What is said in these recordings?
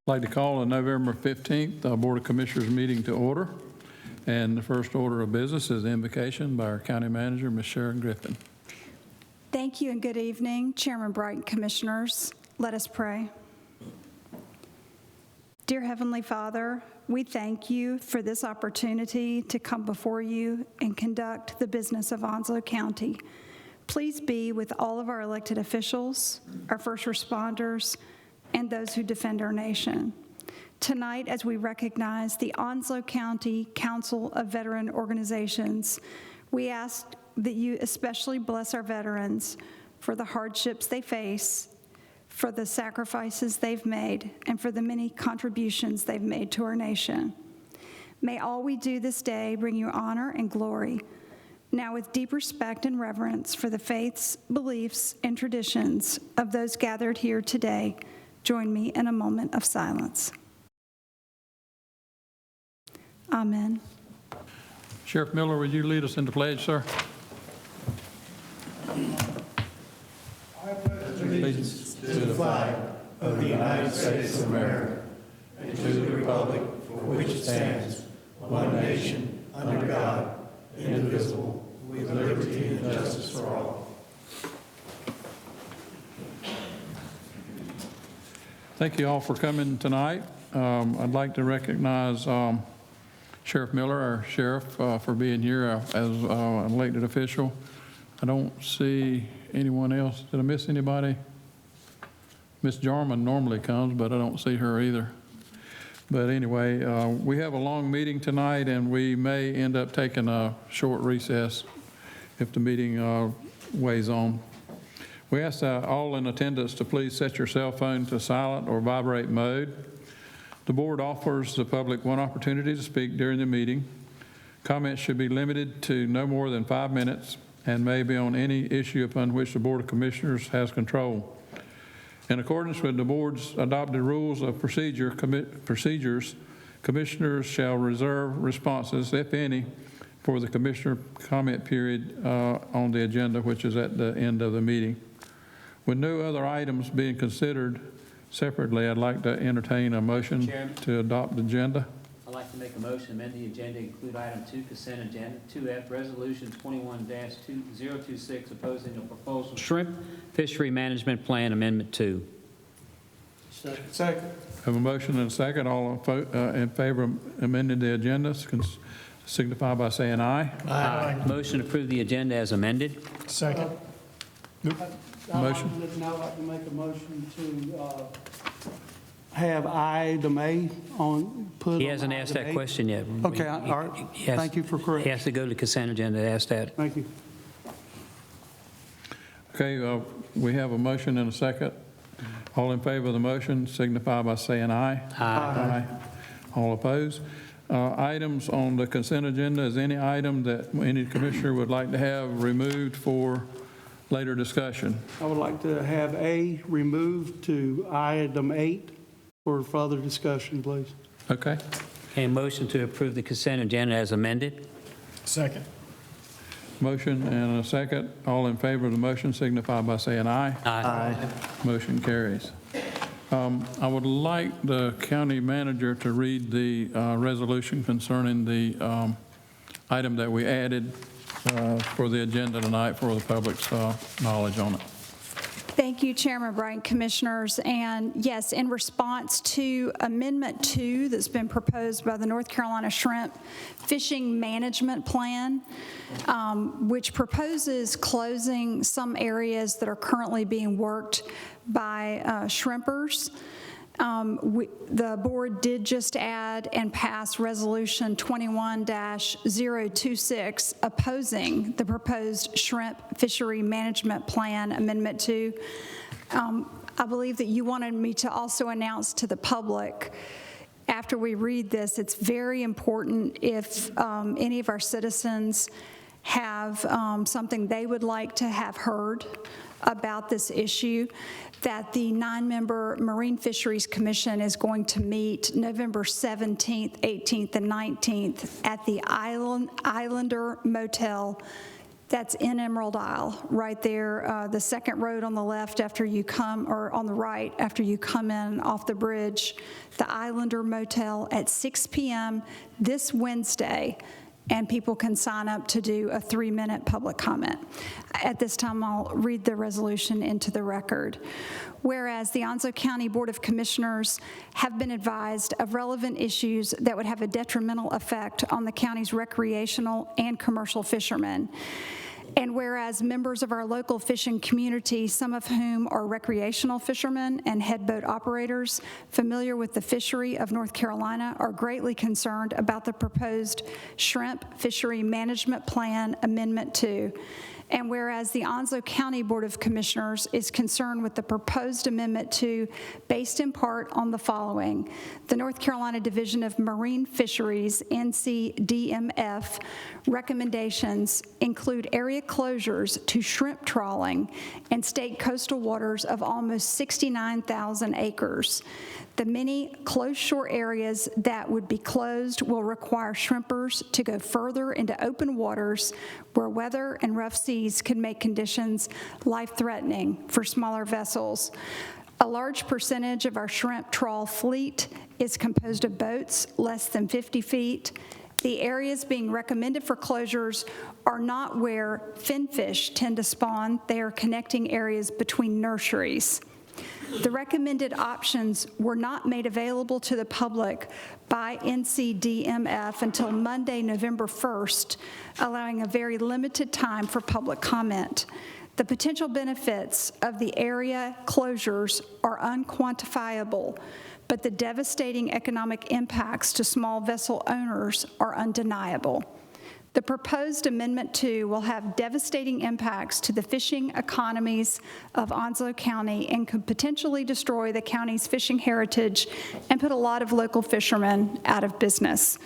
I'd like to call the November 15th Board of Commissioners meeting to order. And the first order of business is the invocation by our County Manager, Ms. Sharon Griffin. Thank you and good evening, Chairman Bright and Commissioners. Let us pray. Dear Heavenly Father, we thank you for this opportunity to come before you and conduct the business of Onslow County. Please be with all of our elected officials, our first responders, and those who defend our nation. Tonight, as we recognize the Onslow County Council of Veteran Organizations, we ask that you especially bless our veterans for the hardships they face, for the sacrifices they've made, and for the many contributions they've made to our nation. May all we do this day bring you honor and glory. Now, with deep respect and reverence for the faiths, beliefs, and traditions of those gathered here today, join me in a moment of silence. Amen. Sheriff Miller, would you lead us in the pledge, sir? I pledge allegiance to the flag of the United States of America and to the republic for which it stands, one nation, under God, indivisible, with liberty and justice for all. Thank you all for coming tonight. I'd like to recognize Sheriff Miller, our sheriff, for being here as an elected official. I don't see anyone else. Did I miss anybody? Miss Jarman normally comes, but I don't see her either. But anyway, we have a long meeting tonight, and we may end up taking a short recess if the meeting weighs on. We ask all in attendance to please set your cell phone to silent or vibrate mode. The board offers the public one opportunity to speak during the meeting. Comments should be limited to no more than 5 minutes and may be on any issue upon which the Board of Commissioners has control. In accordance with the board's adopted rules of procedures, commissioners shall reserve responses, if any, for the commissioner comment period on the agenda, which is at the end of the meeting. With no other items being considered separately, I'd like to entertain a motion to adopt the agenda. I'd like to make a motion to amend the agenda, include item 2, consent agenda, 2F, resolution 21-2026, opposing the proposal Shrimp Fishery Management Plan Amendment 2. Second. Have a motion and a second. All in favor of amending the agenda, signify by saying aye. Aye. Motion to approve the agenda as amended. Second. Motion. I'd now like to make a motion to have item A on, put He on hasn't asked item that A. question yet. Okay, all right. Thank you for He correcting. has to go to consent agenda to ask that. Thank you. Okay, we have a motion and a second. All in favor of the motion, signify by saying aye. Aye. All opposed? Items on the consent agenda, is any item that any commissioner would like to have removed for later discussion? I would like to have A removed to item 8 for further discussion, please. Okay. Okay, motion to approve the consent agenda as amended. Second. Motion and a second. All in favor of the motion, signify by saying aye. Aye. Motion carries. I would like the county manager to read the resolution concerning the item that we added for the agenda tonight for the public's knowledge on it. Thank you, Chairman Bright, Commissioners. And yes, in response to Amendment 2 that's been proposed by the North Carolina Shrimp Fishing Management Plan, which proposes closing some areas that are currently being worked by shrimpers. The board did just add and pass Resolution 21-026 opposing the proposed Shrimp Fishery Management Plan Amendment 2. I believe that you wanted me to also announce to the public, after we read this, it's very important if any of our citizens have something they would like to have heard about this issue, that the 9-member Marine Fisheries Commission is going to meet November 17th, 18th, and 19th at the Islander Motel That's in Emerald Isle, right there, the second road on the left after you come, or on the right after you come in off the bridge, the Islander Motel at 6 p.m. this Wednesday, and people can sign up to do a 3-minute public comment. At this time, I'll read the resolution into the record. Whereas the Onslow County Board of Commissioners have been advised of relevant issues that would have a detrimental effect on the county's recreational and commercial fishermen. And whereas members of our local fishing community, some of whom are recreational fishermen and head boat operators familiar with the fishery of North Carolina, are greatly concerned about the proposed Shrimp Fishery Management Plan Amendment 2. And whereas the Onslow County Board of Commissioners is concerned with the proposed Amendment 2 based in part on the following: the North Carolina Division of Marine Fisheries, NCDMF, recommendations include area closures to shrimp trawling in state coastal waters of almost 69,000 acres. The many closed shore areas that would be closed will require shrimpers to go further into open waters where weather and rough seas could make conditions life-threatening for smaller vessels. A large percentage of our shrimp trawl fleet is composed of boats less than 50 feet. The areas being recommended for closures are not where finfish tend to spawn. They are connecting areas between nurseries. The recommended options were not made available to the public by NCDMF until Monday, November 1st, allowing a very limited time for public comment. The potential benefits of the area closures are unquantifiable, but the devastating economic impacts to small vessel owners are undeniable. The proposed Amendment 2 will have devastating impacts to the fishing economies of Onslow County and could potentially destroy the county's fishing heritage and put a lot of local fishermen out of business.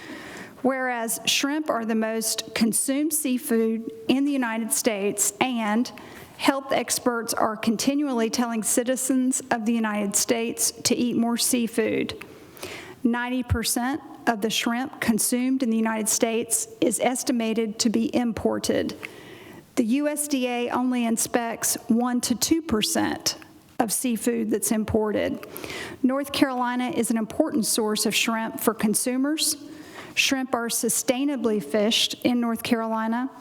Whereas shrimp are the most consumed seafood in the United States, and health experts are continually telling citizens of the United States to eat more seafood. 90% of the shrimp consumed in the United States is estimated to be imported. The USDA only inspects 1% to 2% of seafood that's imported. North Carolina is an important source of shrimp for consumers. Shrimp are sustainably fished in North Carolina.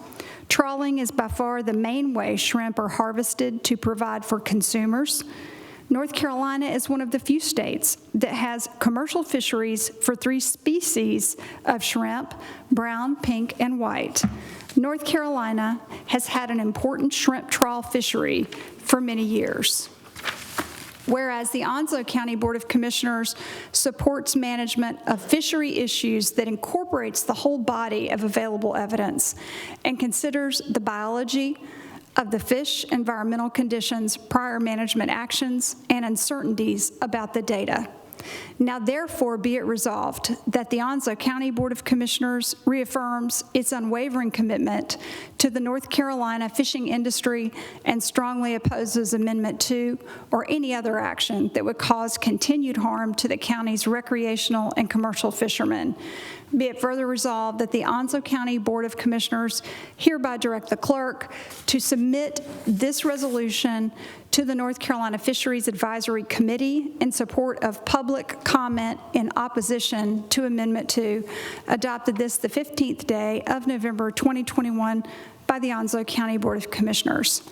Trawling is by far the main way shrimp are harvested to provide for consumers. North Carolina is one of the few states that has commercial fisheries for 3 species of shrimp: brown, pink, and white. North Carolina has had an important shrimp trawl fishery for many years. Whereas the Onslow County Board of Commissioners supports management of fishery issues that incorporates the whole body of available evidence and considers the biology of the fish, environmental conditions, prior management actions, and uncertainties about the data. Now therefore be it resolved that the Onslow County Board of Commissioners reaffirms its unwavering commitment to the North Carolina fishing industry and strongly opposes Amendment 2 or any other action that would cause continued harm to the county's recreational and commercial fishermen. Be it further resolved that the Onslow County Board of Commissioners hereby direct the clerk to submit this resolution to the North Carolina Fisheries Advisory Committee in support of public comment in opposition to Amendment 2, adopted this the 15th day of November 2021 by the Onslow County Board of Commissioners.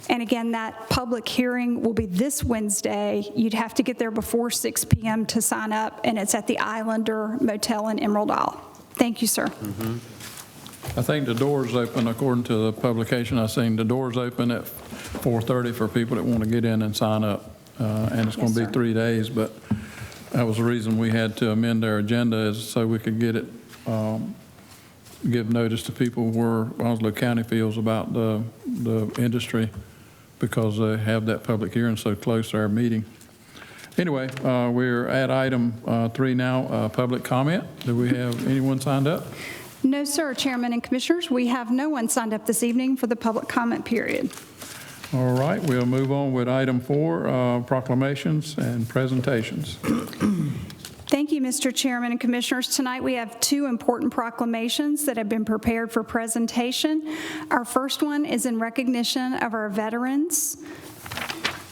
And again, that public hearing will be this Wednesday. You'd have to get there before 6 p.m. to sign up, and it's at the Islander Motel in Emerald Isle. Thank you, sir. I think the doors open, according to the publication I seen, the doors open at 4:30 for people that want to get in and sign up. And it's going to be 3 days, but that was the reason we had to amend our agenda, is so we could get it, give notice to people where Onslow County feels about the industry, because they have that public hearing so close to our meeting. Anyway, we're at item 3 now, public comment. Do we have anyone signed up? No, sir, Chairman and Commissioners. We have no one signed up this evening for the public comment period. All right, we'll move on with item 4, proclamations and presentations. Thank you, Mr. Mr. Chairman and Commissioners. Tonight we have two important proclamations that have been prepared for presentation. Our first one is in recognition of our veterans.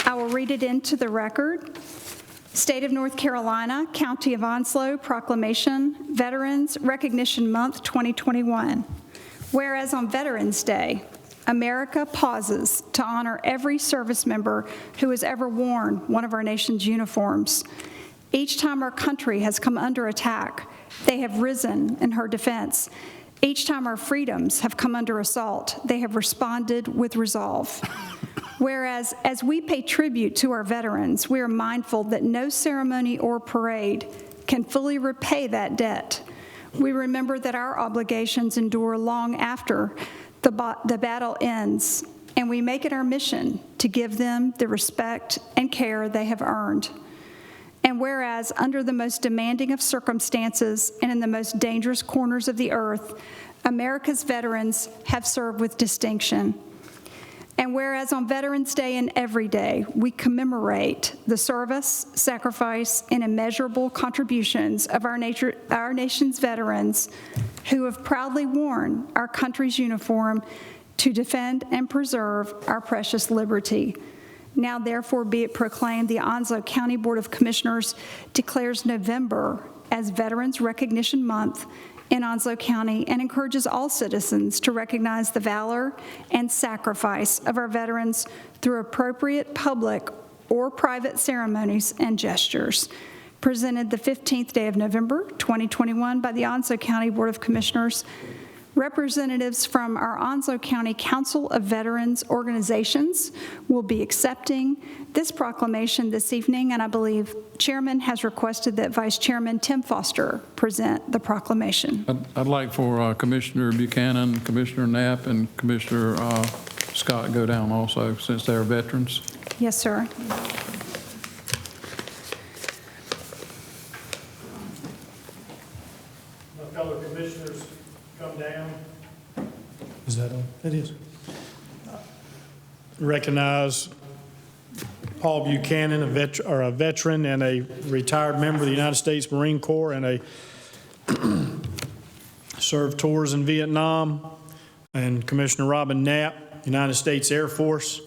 I will read it into the record. State of North Carolina, County of Onslow, Proclamation, Veterans Recognition Month 2021. Whereas on Veterans Day, America pauses to honor every service member who has ever worn one of our nation's uniforms. Each time our country has come under attack, they have risen in her defense. Each time our freedoms have come under assault, they have responded with resolve. Whereas, as we pay tribute to our veterans, we are mindful that no ceremony or parade can fully repay that debt. We remember that our obligations endure long after the battle ends, and we make it our mission to give them the respect and care they have earned. And whereas under the most demanding of circumstances and in the most dangerous corners of the earth, America's veterans have served with distinction. And whereas on Veterans Day and every day, we commemorate the service, sacrifice, and immeasurable contributions of our nation's veterans who have proudly worn our country's uniform to defend and preserve our precious liberty. Now, therefore, be it proclaimed, the Onslow County Board of Commissioners declares November as Veterans Recognition Month in Onslow County and encourages all citizens to recognize the valor and sacrifice of our veterans through appropriate public or private ceremonies and gestures. Presented the 15th day of November, 2021 by the Onslow County Board of Commissioners. Representatives from our Onslow County Council of Veterans Organizations will be accepting this proclamation this evening, and I believe Chairman has requested that Vice Chairman Tim Foster present the proclamation. I'd like for Commissioner Buchanan, Commissioner Knapp, and Commissioner Scott go down also, since they're veterans. Yes, sir. My fellow commissioners, come down. Is that on? It is. Recognize Paul Buchanan, a veteran and a retired member of the United States Marine Corps, and served tours in Vietnam, and Commissioner Robin Knapp, United States Air Force,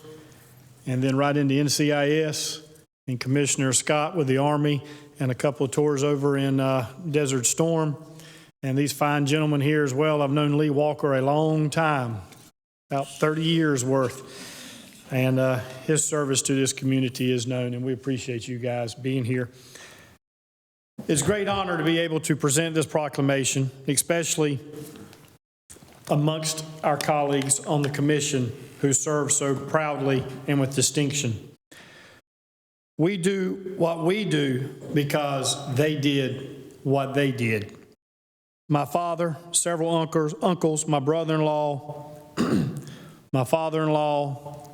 and then right into NCIS, and Commissioner Scott with the Army, and a couple of tours over in Desert Storm. And these fine gentlemen here as well. I've known Lee Walker a long time, about 30 years worth. And his service to this community is known, and we appreciate you guys being here. It's a great honor to be able to present this proclamation, especially amongst our colleagues on the commission who serve so proudly and with distinction. We do what we do because they did what they did. My father, several uncles, my brother-in-law, my father-in-law,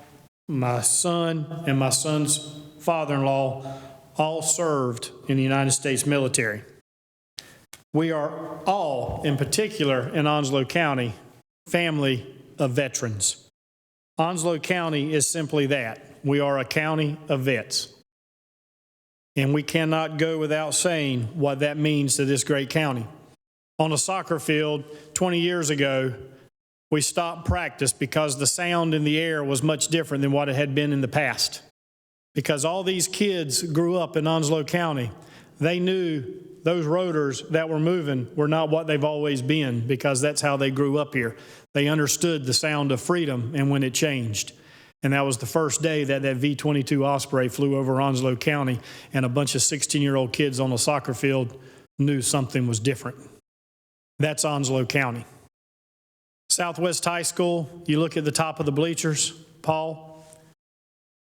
my son, and my son's father-in-law all served in the United States military. We are all, in particular in Onslow County, family of veterans. Onslow County is simply that. We are a county of vets. And we cannot go without saying what that means to this great county. On a soccer field 20 years ago, we stopped practice because the sound in the air was much different than what it had been in the past. Because all these kids grew up in Onslow County, they knew those rotors that were moving were not what they've always been, because that's how they grew up here. They understood the sound of freedom and when it changed. And that was the first day that V-22 Osprey flew over Onslow County, and a bunch of 16-year-old kids on a soccer field knew something was different. That's Onslow County. Southwest High School, you look at the top of the bleachers, Paul,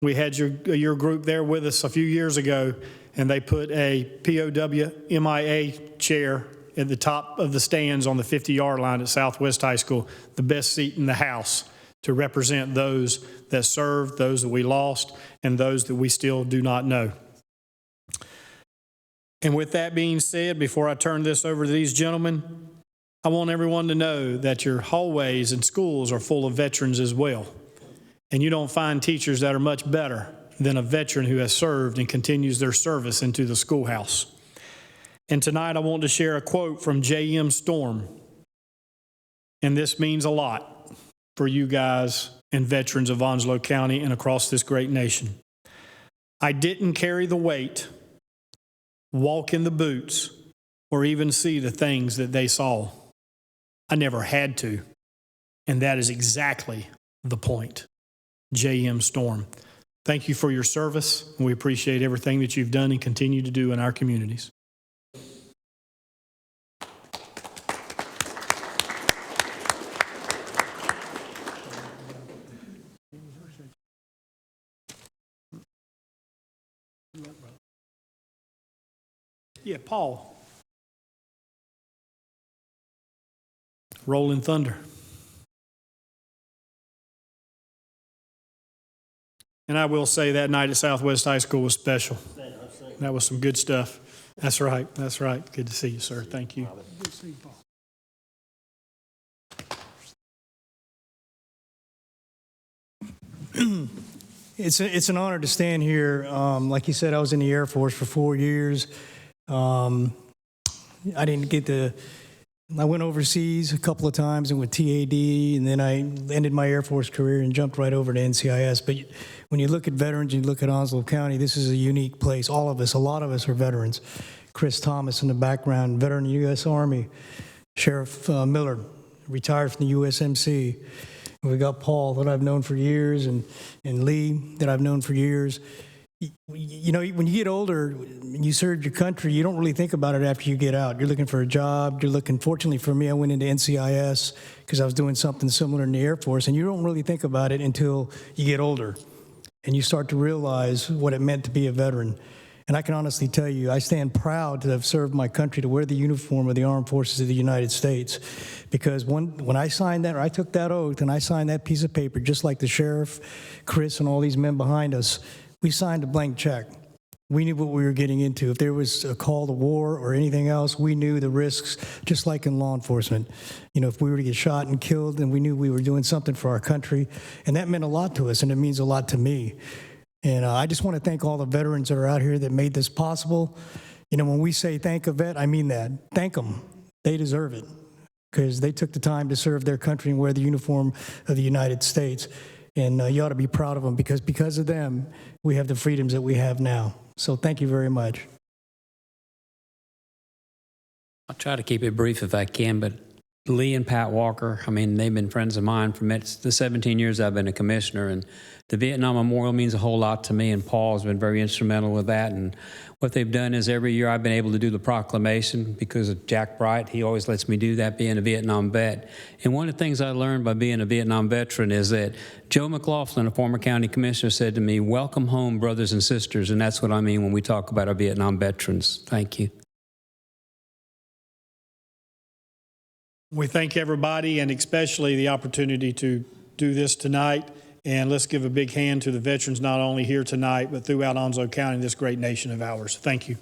we had your group there with us a few years ago, and they put a POW MIA chair at the top of the stands on the 50-yard line at Southwest High School, the best seat in the house, to represent those that served, those that we lost, and those that we still do not know. And with that being said, before I turn this over to these gentlemen, I want everyone to know that your hallways and schools are full of veterans as well. And you don't find teachers that are much better than a veteran who has served and continues their service into the schoolhouse. And tonight I want to share a quote from J.M. Storm. And this means a lot for you guys and veterans of Onslow County and across this great nation. I didn't carry the weight, walk in the boots, or even see the things that they saw. I never had to. And that is exactly the point. J.M. Storm. Thank you for your service. We appreciate everything that you've done and continue to do in our communities. Yeah, Paul. Rolling Thunder. And I will say that night at Southwest High School was special. That was some good stuff. That's right. That's right. Good to see you, sir. Thank you. Good to see you, Paul. It's an honor to stand here. Like you said, I was in the Air Force for 4 years. I didn't get to. I went overseas a couple of times and with TAD, and then I ended my Air Force career and jumped right over to NCIS. But when you look at veterans, you look at Onslow County, this is a unique place. All of us, a lot of us are veterans. Chris Thomas in the background, veteran of the U.S. Army. Sheriff Miller, retired from the USMC. We got Paul, that I've known for years, and Lee, that I've known for years. You know, when you get older and you serve your country, you don't really think about it after you get out. You're looking for a job. You're looking, fortunately for me, I went into NCIS because I was doing something similar in the Air Force, and you don't really think about it until you get older and you start to realize what it meant to be a veteran. And I can honestly tell you, I stand proud to have served my country, to wear the uniform of the Armed Forces of the United States. Because when I signed that, or I took that oath and I signed that piece of paper, just like the sheriff, Chris, and all these men behind us, we signed a blank check. We knew what we were getting into. If there was a call to war or anything else, we knew the risks, just like in law enforcement. You know, if we were to get shot and killed, then we knew we were doing something for our country. And that meant a lot to us, and it means a lot to me. And I just want to thank all the veterans that are out here that made this possible. You know, when we say thank a vet, I mean that. Thank them. They deserve it because they took the time to serve their country and wear the uniform of the United States. And you ought to be proud of them because of them, we have the freedoms that we have now. So thank you very much. I'll try to keep it brief if I can, but Lee and Pat Walker, I mean, they've been friends of mine for the 17 years I've been a commissioner, and the Vietnam Memorial means a whole lot to me, and Paul has been very instrumental with that. And what they've done is every year I've been able to do the proclamation because of Jack Bright. He always lets me do that, being a Vietnam vet. And one of the things I learned by being a Vietnam veteran is that Joe McLaughlin, a former county commissioner, said to me, "Welcome home, brothers and sisters," and that's what I mean when we talk about our Vietnam veterans. Thank you. We thank everybody, and especially the opportunity to do this tonight. And let's give a big hand to the veterans, not only here tonight, but throughout Onslow County, this great nation of ours. Thank you.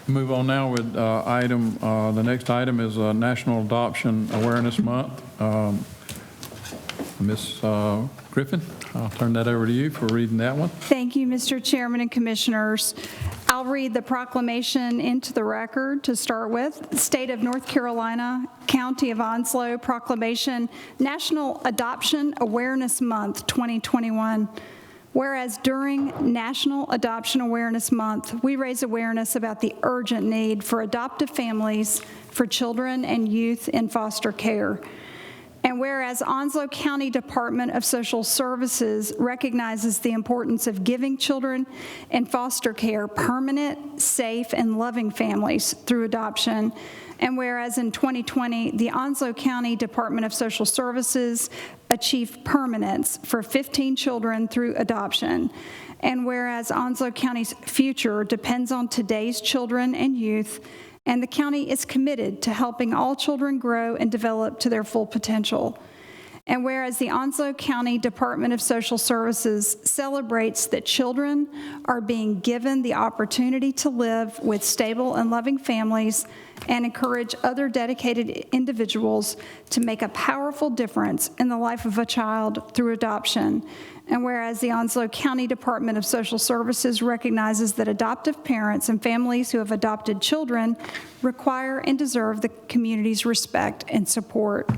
Move on now with the next item is National Adoption Awareness Month. Ms. Griffin, I'll turn that over to you for reading that one. Thank you, Mr. Chairman and Commissioners. I'll read the proclamation into the record to start with. State of North Carolina, County of Onslow, Proclamation, National Adoption Awareness Month 2021. Whereas during National Adoption Awareness Month, we raise awareness about the urgent need for adoptive families for children and youth in foster care. And whereas Onslow County Department of Social Services recognizes the importance of giving children in foster care permanent, safe, and loving families through adoption, and whereas in 2020, the Onslow County Department of Social Services achieved permanence for 15 children through adoption, and whereas Onslow County's future depends on today's children and youth, and the county is committed to helping all children grow and develop to their full potential. And whereas the Onslow County Department of Social Services celebrates that children are being given the opportunity to live with stable and loving families and encourage other dedicated individuals to make a powerful difference in the life of a child through adoption. And whereas the Onslow County Department of Social Services recognizes that adoptive parents and families who have adopted children require and deserve the community's respect and support.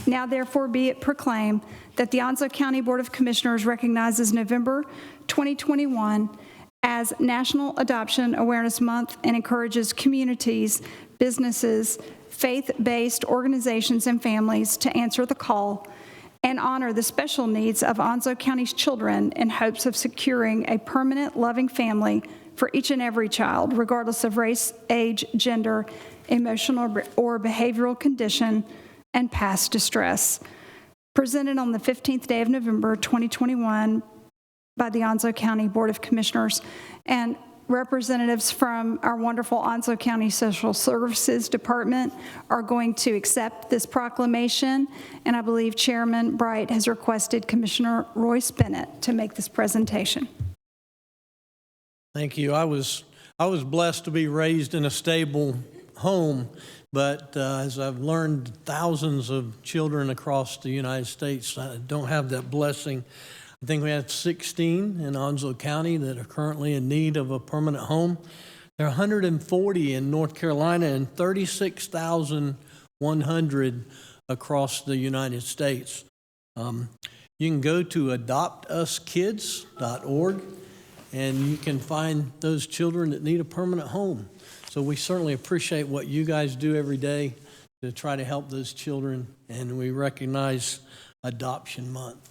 Now therefore be it proclaimed that the Onslow County Board of Commissioners recognizes November 2021 as National Adoption Awareness Month and encourages communities, businesses, faith-based organizations, and families to answer the call and honor the special needs of Onslow County's children in hopes of securing a permanent, loving family for each and every child, regardless of race, age, gender, emotional or behavioral condition, and past distress. Presented on the 15th day of November 2021 by the Onslow County Board of Commissioners, and representatives from our wonderful Onslow County Social Services Department are going to accept this proclamation, and I believe Chairman Bright has requested Commissioner Royce Bennett to make this presentation. Thank you. I was blessed to be raised in a stable home, but as I've learned, thousands of children across the United States don't have that blessing. I think we have 16 in Onslow County that are currently in need of a permanent home. There are 140 in North Carolina and 36,100 across the United States. You can go to adoptuskids.org and you can find those children that need a permanent home. So we certainly appreciate what you guys do every day to try to help those children, and we recognize Adoption Month.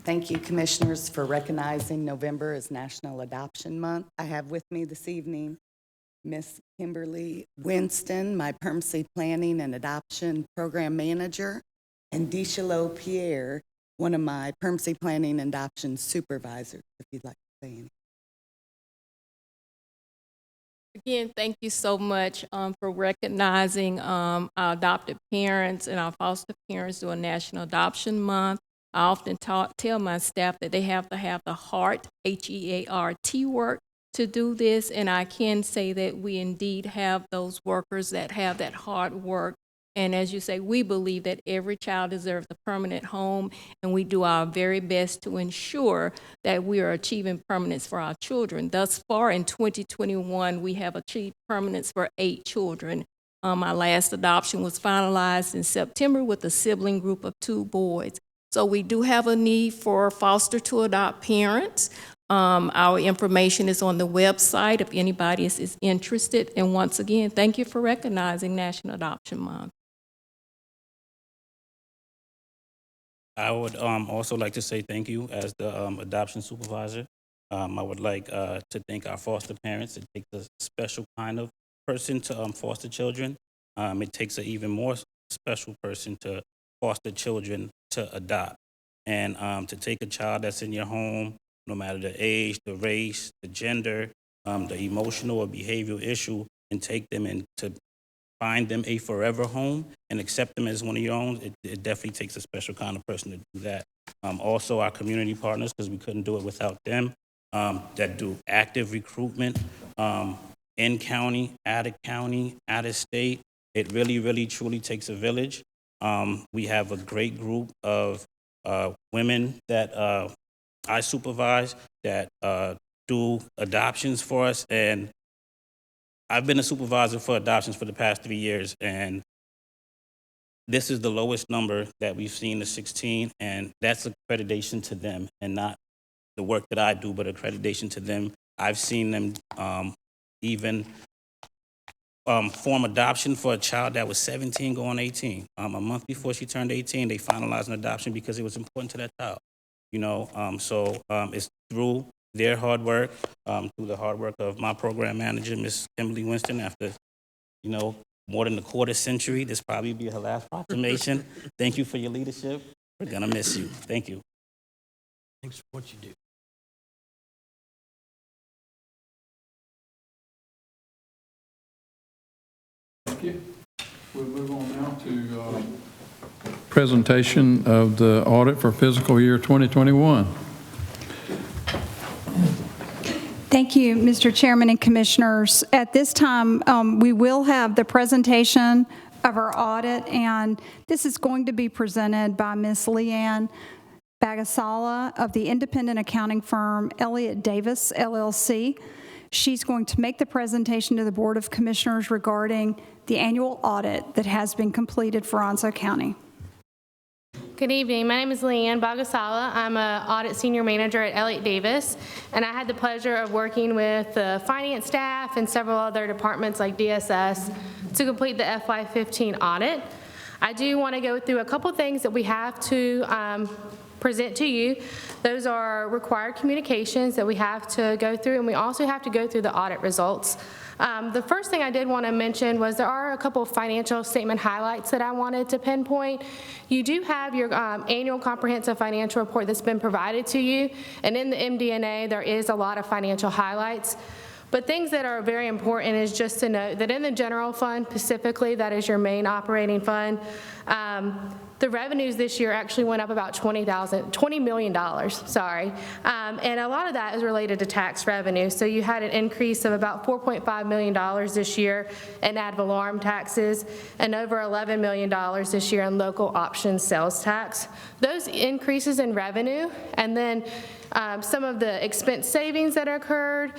Thank you, Commissioners, for recognizing November as National Adoption Month. I have with me this evening Miss Kimberly Winston, my Permanency Planning and Adoption Program Manager, and Deschalo Pierre, one of my Permanency Planning and Adoption Supervisors, if you'd like to say anything. Again, thank you so much for recognizing our adopted parents and our foster parents during National Adoption Month. I often tell my staff that they have to have the heart, H-E-A-R-T work, to do this, and I can say that we indeed have those workers that have that hard work. And as you say, we believe that every child deserves a permanent home, and we do our very best to ensure that we are achieving permanence for our children. Thus far in 2021, we have achieved permanence for 8 children. My last adoption was finalized in September with a sibling group of 2 boys. So we do have a need for foster to adopt parents. Our information is on the website if anybody is interested. And once again, thank you for recognizing National Adoption Month. I would also like to say thank you as the adoption supervisor. I would like to thank our foster parents. It takes a special kind of person to foster children. It takes an even more special person to foster children to adopt. And to take a child that's in your home, no matter the age, the race, the gender, the emotional or behavioral issue, and take them and to find them a forever home and accept them as one of your own, it definitely takes a special kind of person to do that. Also our community partners, because we couldn't do it without them, that do active recruitment in county, out of state. It really, really, truly takes a village. We have a great group of women that I supervise that do adoptions for us, and I've been a supervisor for adoptions for the past 3 years, and this is the lowest number that we've seen, the 16, and that's accreditation to them and not the work that I do, but accreditation to them. I've seen them even form adoption for a child that was 17 going 18. A month before she turned 18, they finalized an adoption because it was important to that child. You know, so it's through their hard work, through the hard work of my program manager, Miss Kimberly Winston. After, you know, more than a quarter century, this probably be her last proclamation. Thank you for your leadership. We're gonna miss you. Thank you. Thanks for what you do. Thank you. We'll move on now to presentation of the audit for fiscal year 2021. Thank you, Mr. Chairman and Commissioners. At this time, we will have the presentation of our audit, and this is going to be presented by Ms. Leanne Bagasala of the independent accounting firm Elliott Davis, LLC. She's going to make the presentation to the Board of Commissioners regarding the annual audit that has been completed for Onslow County. Good evening. My name is Leanne Bagasala. I'm an audit senior manager at Elliott Davis, and I had the pleasure of working with the finance staff and several other departments like DSS to complete the FY15 audit. I do want to go through a couple things that we have to present to you. Those are required communications that we have to go through, and we also have to go through the audit results. The first thing I did want to mention was there are a couple of financial statement highlights that I wanted to pinpoint. You do have your annual comprehensive financial report that's been provided to you, and in the MD&A there is a lot of financial highlights. But things that are very important is just to note that in the general fund specifically, that is your main operating fund, the revenues this year actually went up about $20 million, sorry. And a lot of that is related to tax revenue. So you had an increase of about $4.5 million this year in ad valorem taxes and over $11 million this year in local option sales tax. Those increases in revenue and then some of the expense savings that occurred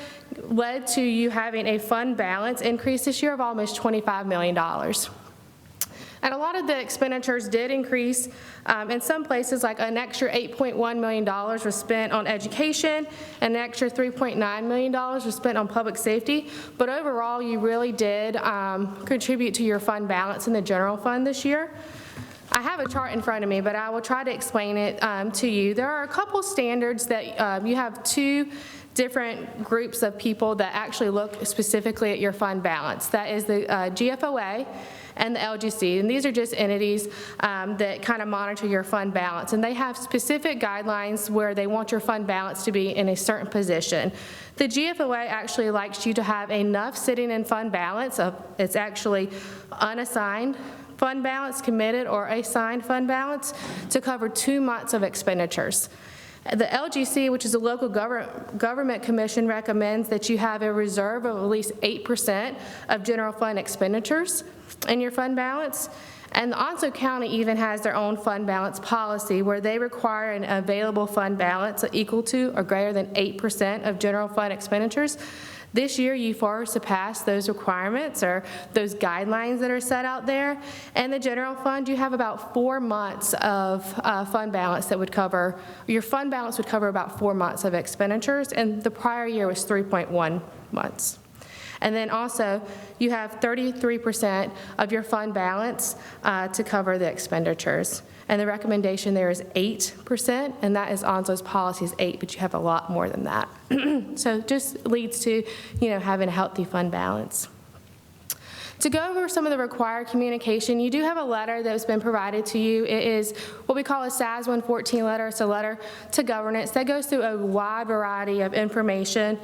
led to you having a fund balance increase this year of almost $25 million. And a lot of the expenditures did increase. In some places, like an extra $8.1 million was spent on education, and an extra $3.9 million was spent on public safety. But overall, you really did contribute to your fund balance in the general fund this year. I have a chart in front of me, but I will try to explain it to you. There are a couple standards that you have two different groups of people that actually look specifically at your fund balance. That is the GFOA and the LGC, and these are just entities that kind of monitor your fund balance, and they have specific guidelines where they want your fund balance to be in a certain position. The GFOA actually likes you to have enough sitting in fund balance it's actually unassigned fund balance, committed, or assigned fund balance to cover 2 months of expenditures. The LGC, which is a local government commission, recommends that you have a reserve of at least 8% of general fund expenditures in your fund balance. And the Onslow County even has their own fund balance policy where they require an available fund balance equal to or greater than 8% of general fund expenditures. This year, you far surpassed those requirements or those guidelines that are set out there. And the general fund, you have about 4 months of fund balance that would cover, your fund balance would cover about 4 months of expenditures, and the prior year was 3.1 months. And then also, you have 33% of your fund balance to cover the expenditures. And the recommendation there is 8%, and that is Onslow's policy is 8%, but you have a lot more than that. So it just leads to, having a healthy fund balance. To go over some of the required communication, you do have a letter that has been provided to you. It is what we call a SAS 114 letter. It's a letter to governance that goes through a wide variety of information.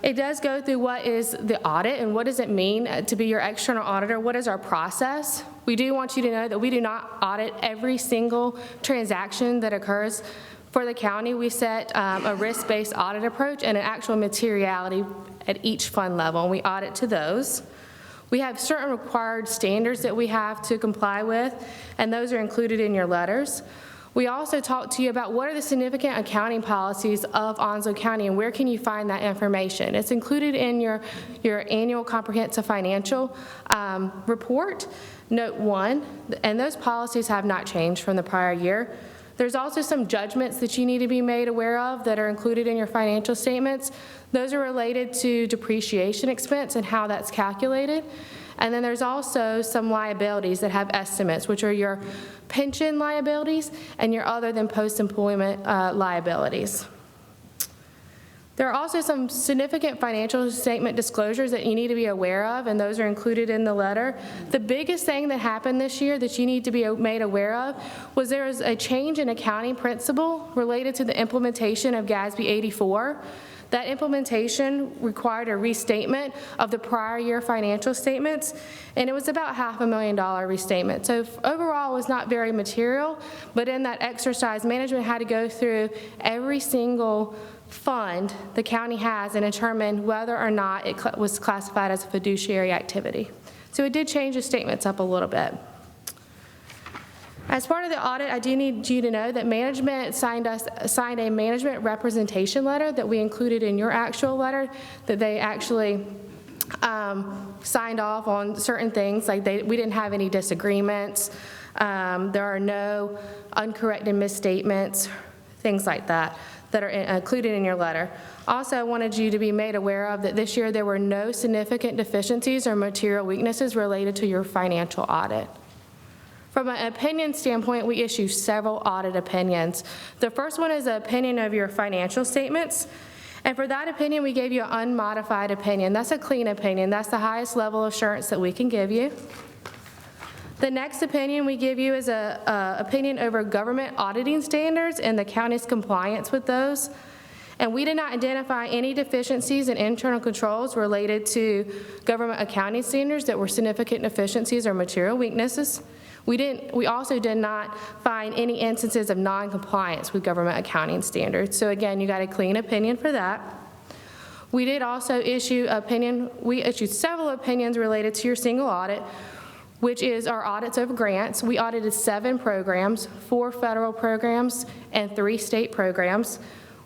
It does go through what is the audit and what does it mean to be your external auditor. What is our process? We do want you to know that we do not audit every single transaction that occurs for the county. We set a risk-based audit approach and an actual materiality at each fund level, and we audit to those. We have certain required standards that we have to comply with, and those are included in your letters. We also talked to you about what are the significant accounting policies of Onslow County and where can you find that information. It's included in your annual comprehensive financial report, note 1, and those policies have not changed from the prior year. There's also some judgments that you need to be made aware of that are included in your financial statements. Those are related to depreciation expense and how that's calculated. And then there's also some liabilities that have estimates, which are your pension liabilities and your other than post-employment liabilities. There are also some significant financial statement disclosures that you need to be aware of, and those are included in the letter. The biggest thing that happened this year that you need to be made aware of was there was a change in accounting principle related to the implementation of GASB 84. That implementation required a restatement of the prior year financial statements, and it was about $500,000 restatement. So overall, it was not very material, but in that exercise, management had to go through every single fund the county has and determine whether or not it was classified as a fiduciary activity. So it did change the statements up a little bit. As part of the audit, I do need you to know that management signed a management representation letter that we included in your actual letter, that they actually signed off on certain things, like we didn't have any disagreements, there are no uncorrected misstatements, things like that are included in your letter. Also, I wanted you to be made aware of that this year there were no significant deficiencies or material weaknesses related to your financial audit. From an opinion standpoint, we issue several audit opinions. The first one is an opinion of your financial statements. And for that opinion, we gave you an unmodified opinion. That's a clean opinion. That's the highest level of assurance that we can give you. The next opinion we give you is an opinion over government auditing standards and the county's compliance with those. And we did not identify any deficiencies in internal controls related to government accounting standards that were significant deficiencies or material weaknesses. We also did not find any instances of non-compliance with government accounting standards. So again, you got a clean opinion for that. We did also issue we issued several opinions related to your single audit, which is our audits of grants. We audited 7 programs, 4 federal programs and 3 state programs.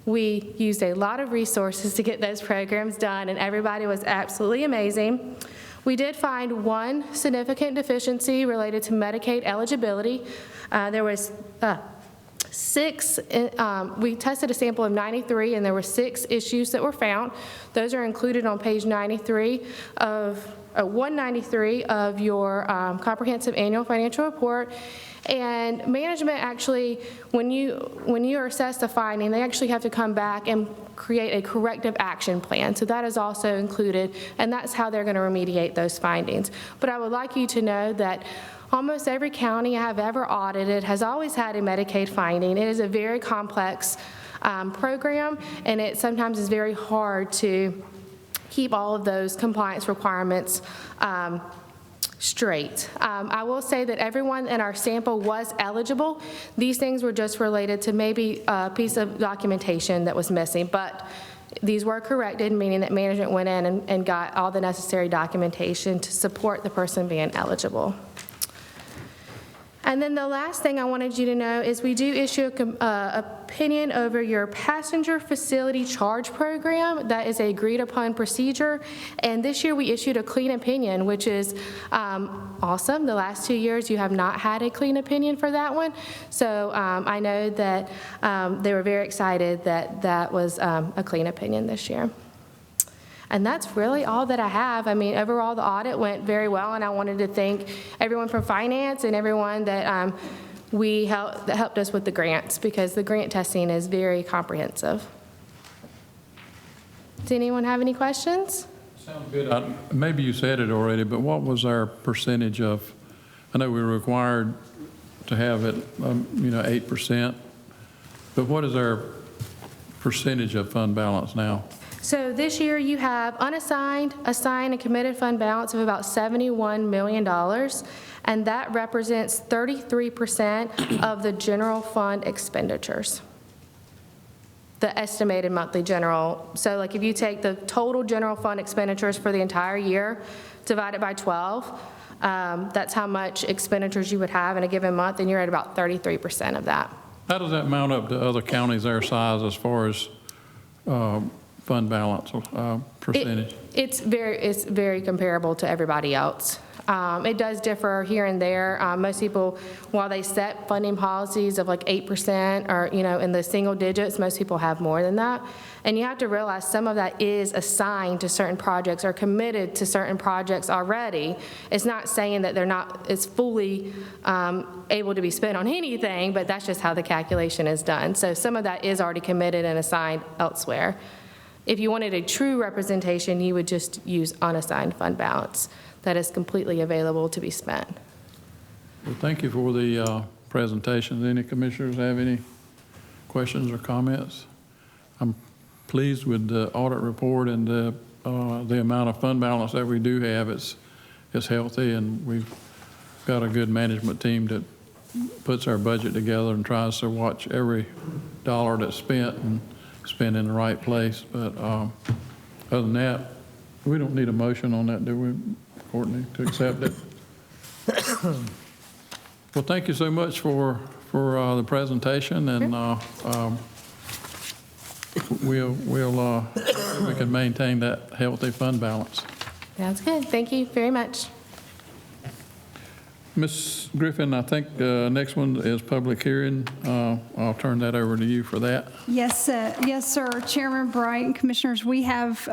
We used a lot of resources to get those programs done, and everybody was absolutely amazing. We did find 1 significant deficiency related to Medicaid eligibility. There was 6, we tested a sample of 93, and there were 6 issues that were found. Those are included on page 193 of your comprehensive annual financial report. And management actually, when you are assessed a finding, they actually have to come back and create a corrective action plan. So that is also included, and that's how they're going to remediate those findings. But I would like you to know that almost every county I have ever audited has always had a Medicaid finding. It is a very complex program, and it sometimes is very hard to keep all of those compliance requirements straight. I will say that everyone in our sample was eligible. These things were just related to maybe a piece of documentation that was missing, but these were corrected, meaning that management went in and got all the necessary documentation to support the person being eligible. And then the last thing I wanted you to know is we do issue an opinion over your passenger facility charge program. That is a agreed upon procedure. And this year we issued a clean opinion, which is awesome. The last 2 years you have not had a clean opinion for that one. So I know that they were very excited that that was a clean opinion this year. And that's really all that I have. I mean, overall, the audit went very well, and I wanted to thank everyone from finance and everyone that that helped us with the grants, because the grant testing is very comprehensive. Does anyone have any questions? Sounds good. Maybe you said it already, but what was our percentage of, I know we were required to have it, 8%, but what is our percentage of fund balance now? So this year you have unassigned, assigned, and committed fund balance of about $71 million, and that represents 33% of the general fund expenditures. The estimated monthly general. So like if you take the total general fund expenditures for the entire year, divide it by 12, that's how much expenditures you would have in a given month, and you're at about 33% of that. How does that mount up to other counties our size as far as fund balance percentage? It's very comparable to everybody else. It does differ here and there. Most people, while they set funding policies of like 8% or in the single digits, most people have more than that. And you have to realize some of that is assigned to certain projects or committed to certain projects already. It's not saying that it's fully able to be spent on anything, but that's just how the calculation is done. So some of that is already committed and assigned elsewhere. If you wanted a true representation, you would just use unassigned fund balance that is completely available to be spent. Well, thank you for the presentation. Any commissioners have any questions or comments? I'm pleased with the audit report and the amount of fund balance that we do have. It's healthy, and we've got a good management team that puts our budget together and tries to watch every dollar that's spent and spent in the right place. But other than that, we don't need a motion on that, do we, Courtney, to accept it? Well, thank you so much for the presentation, and we can maintain that healthy fund balance. Sounds good. Thank you very much. Ms. Griffin, I think next one is public hearing. I'll turn that over to you for that. Yes, sir. Chairman Bright and Commissioners, we have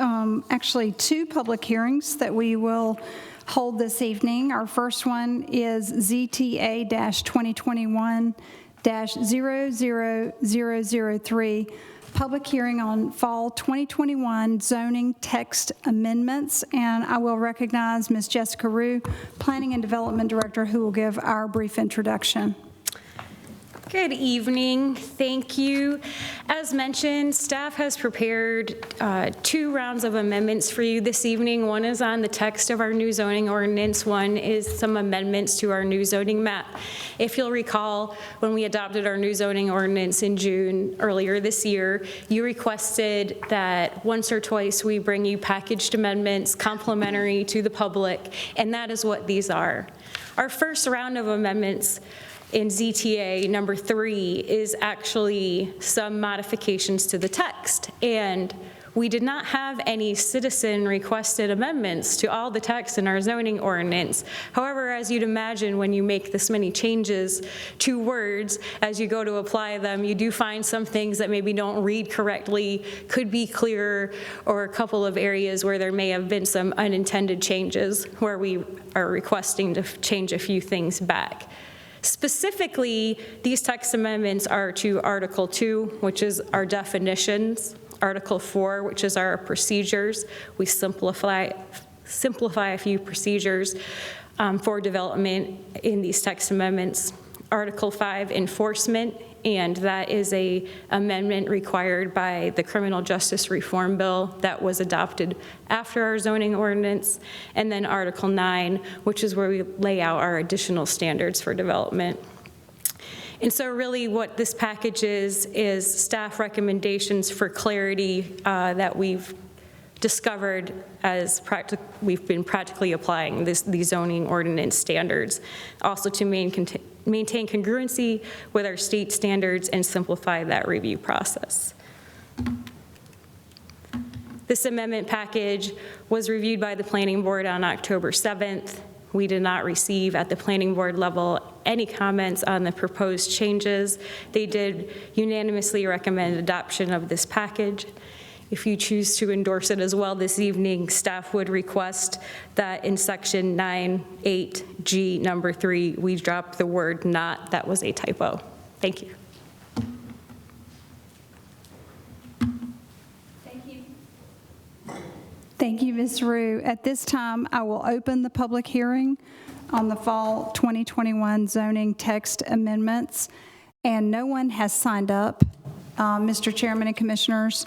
actually two public hearings that we will hold this evening. Our first one is ZTA-2021-00003, public hearing on fall 2021 zoning text amendments. And I will recognize Ms. Jessica Rue, Planning and Development Director, who will give our brief introduction. Good evening. Thank you. As mentioned, staff has prepared 2 rounds of amendments for you this evening. One is on the text of our new zoning ordinance. One is some amendments to our new zoning map. If you'll recall, when we adopted our new zoning ordinance in June earlier this year, you requested that once or twice we bring you packaged amendments complimentary to the public, and that is what these are. Our first round of amendments in ZTA number 3 is actually some modifications to the text. And we did not have any citizen requested amendments to all the text in our zoning ordinance. However, as you'd imagine, when you make this many changes to words, as you go to apply them, you do find some things that maybe don't read correctly, could be clearer, or a couple of areas where there may have been some unintended changes where we are requesting to change a few things back. Specifically, these text amendments are to Article 2, which is our definitions, Article 4, which is our procedures. We simplify a few procedures for development in these text amendments. Article 5, enforcement, and that is an amendment required by the Criminal Justice Reform Bill that was adopted after our zoning ordinance. And then Article 9, which is where we lay out our additional standards for development. And so really what this package is staff recommendations for clarity that we've discovered as we've been practically applying these zoning ordinance standards, also to maintain congruency with our state standards and simplify that review process. This amendment package was reviewed by the Planning Board on October 7th. We did not receive at the Planning Board level any comments on the proposed changes. They did unanimously recommend adoption of this package. If you choose to endorse it as well this evening, staff would request that in section 9(8)G number 3, we drop the word not. That was a typo. Thank you. Thank you. Thank you, Ms. Rue. At this time, I will open the public hearing on the fall 2021 zoning text amendments, and no one has signed up, Mr. Chairman and Commissioners,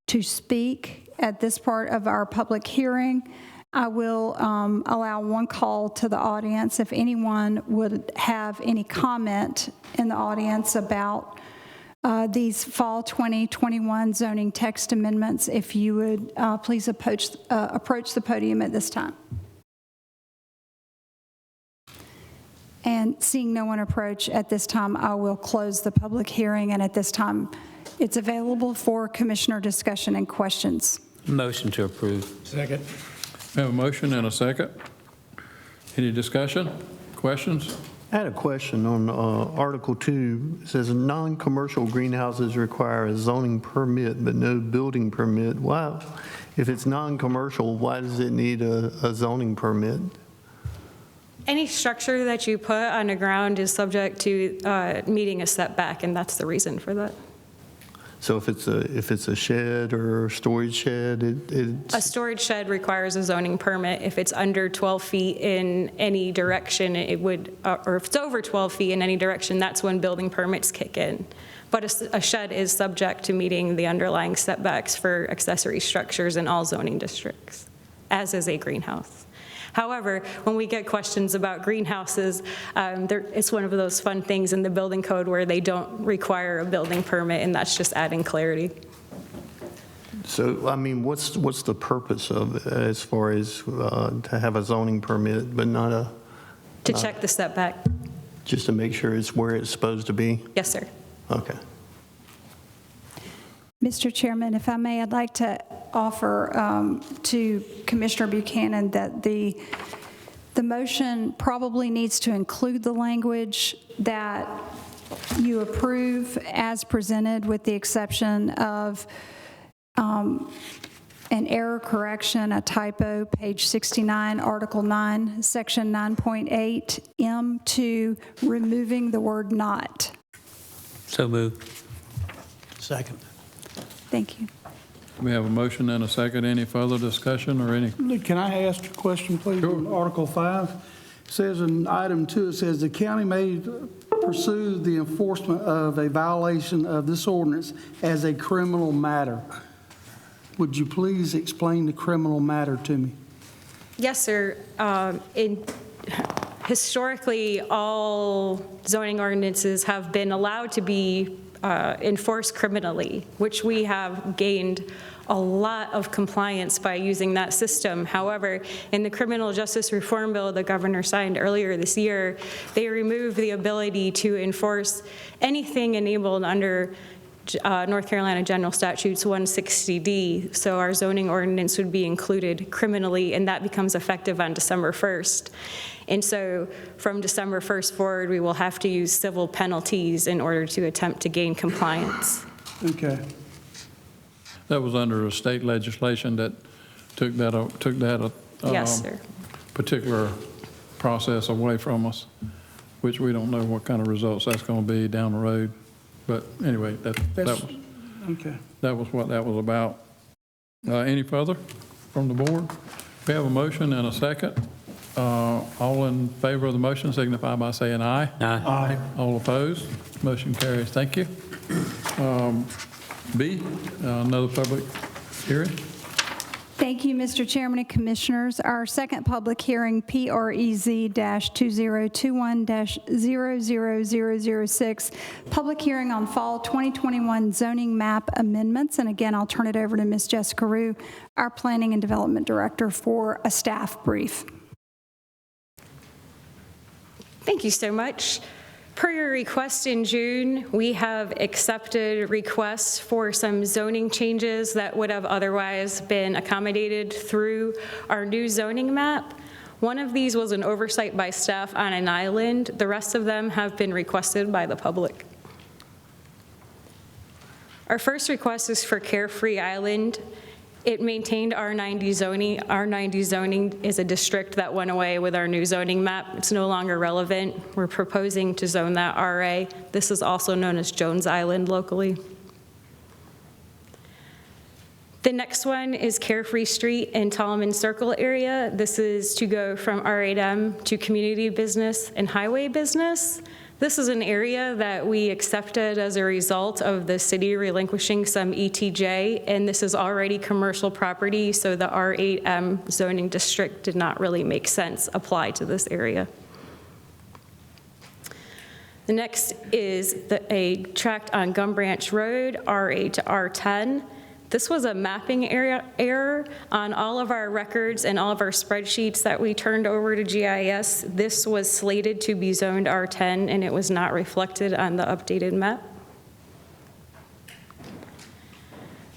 to speak at this part of our public hearing. I will allow one call to the audience. If anyone would have any comment in the audience about these fall 2021 zoning text amendments, if you would please approach the podium at this time. And seeing no one approach at this time, I will close the public hearing, and at this time, it's available for commissioner discussion and questions. Motion to approve. Second. We have a motion and a second. Any discussion, questions? I had a question on Article 2. It says non-commercial greenhouses require a zoning permit but no building permit. Wow. If it's non-commercial, why does it need a zoning permit? Any structure that you put on the ground is subject to meeting a setback, and that's the reason for that. So if it's a shed or storage shed, A storage shed requires a zoning permit. If it's under 12 feet in any direction, it would, or if it's over 12 feet in any direction, that's when building permits kick in. But a shed is subject to meeting the underlying setbacks for accessory structures in all zoning districts, as is a greenhouse. However, when we get questions about greenhouses, it's one of those fun things in the building code where they don't require a building permit, and that's just adding clarity. So, I mean, what's the purpose of it as far as to have a zoning permit, but not a... To check the setback. Just to make sure it's where it's supposed to be? Yes, sir. Okay. Mr. Chairman, if I may, I'd like to offer to Commissioner Buchanan that the motion probably needs to include the language that you approve as presented, with the exception of an error correction, a typo, page 69, Article 9, Section 9.8, M2, removing the word not. So moved. Second. Thank you. We have a motion and a second. Any further discussion or any? Can I ask a question, please? Sure. On Article 5, it says in item 2, it says the county may pursue the enforcement of a violation of this ordinance as a criminal matter. Would you please explain the criminal matter to me? Yes, sir. Historically, all zoning ordinances have been allowed to be enforced criminally, which we have gained a lot of compliance by using that system. However, in the Criminal Justice Reform Bill the governor signed earlier this year, they removed the ability to enforce anything enabled under North Carolina General Statutes 160D. So our zoning ordinance would be included criminally, and that becomes effective on December 1st. And so from December 1st forward, we will have to use civil penalties in order to attempt to gain compliance. Okay. That was under a state legislation that took that Yes, sir. particular process away from us, which we don't know what kind of results that's going to be down the road. But anyway, that was what that was about. Any further from the board? We have a motion and a second. All in favor of the motion signify by saying aye. Aye. All opposed? Motion carries. Thank you. B, another public hearing. Thank you, Mr. Chairman and Commissioners. Our second public hearing, PREZ-2021-00006, public hearing on fall 2021 zoning map amendments. And again, I'll turn it over to Ms. Jessica Rue, our Planning and Development Director, for a staff brief. Thank you so much. Per your request in June, we have accepted requests for some zoning changes that would have otherwise been accommodated through our new zoning map. One of these was an oversight by staff on an island. The rest of them have been requested by the public. Our first request is for Carefree Island. It maintained R90 zoning. R90 zoning is a district that went away with our new zoning map. It's no longer relevant. We're proposing to zone that RA. This is also known as Jones Island locally. The next one is Carefree Street in Ptolemon Circle area. This is to go from R8M to community business and highway business. This is an area that we accepted as a result of the city relinquishing some ETJ, and this is already commercial property, so the R8M zoning district did not really make sense apply to this area. The next is a tract on Gum Branch Road, R8 to R10. This was a mapping error on all of our records and all of our spreadsheets that we turned over to GIS. This was slated to be zoned R10, and it was not reflected on the updated map.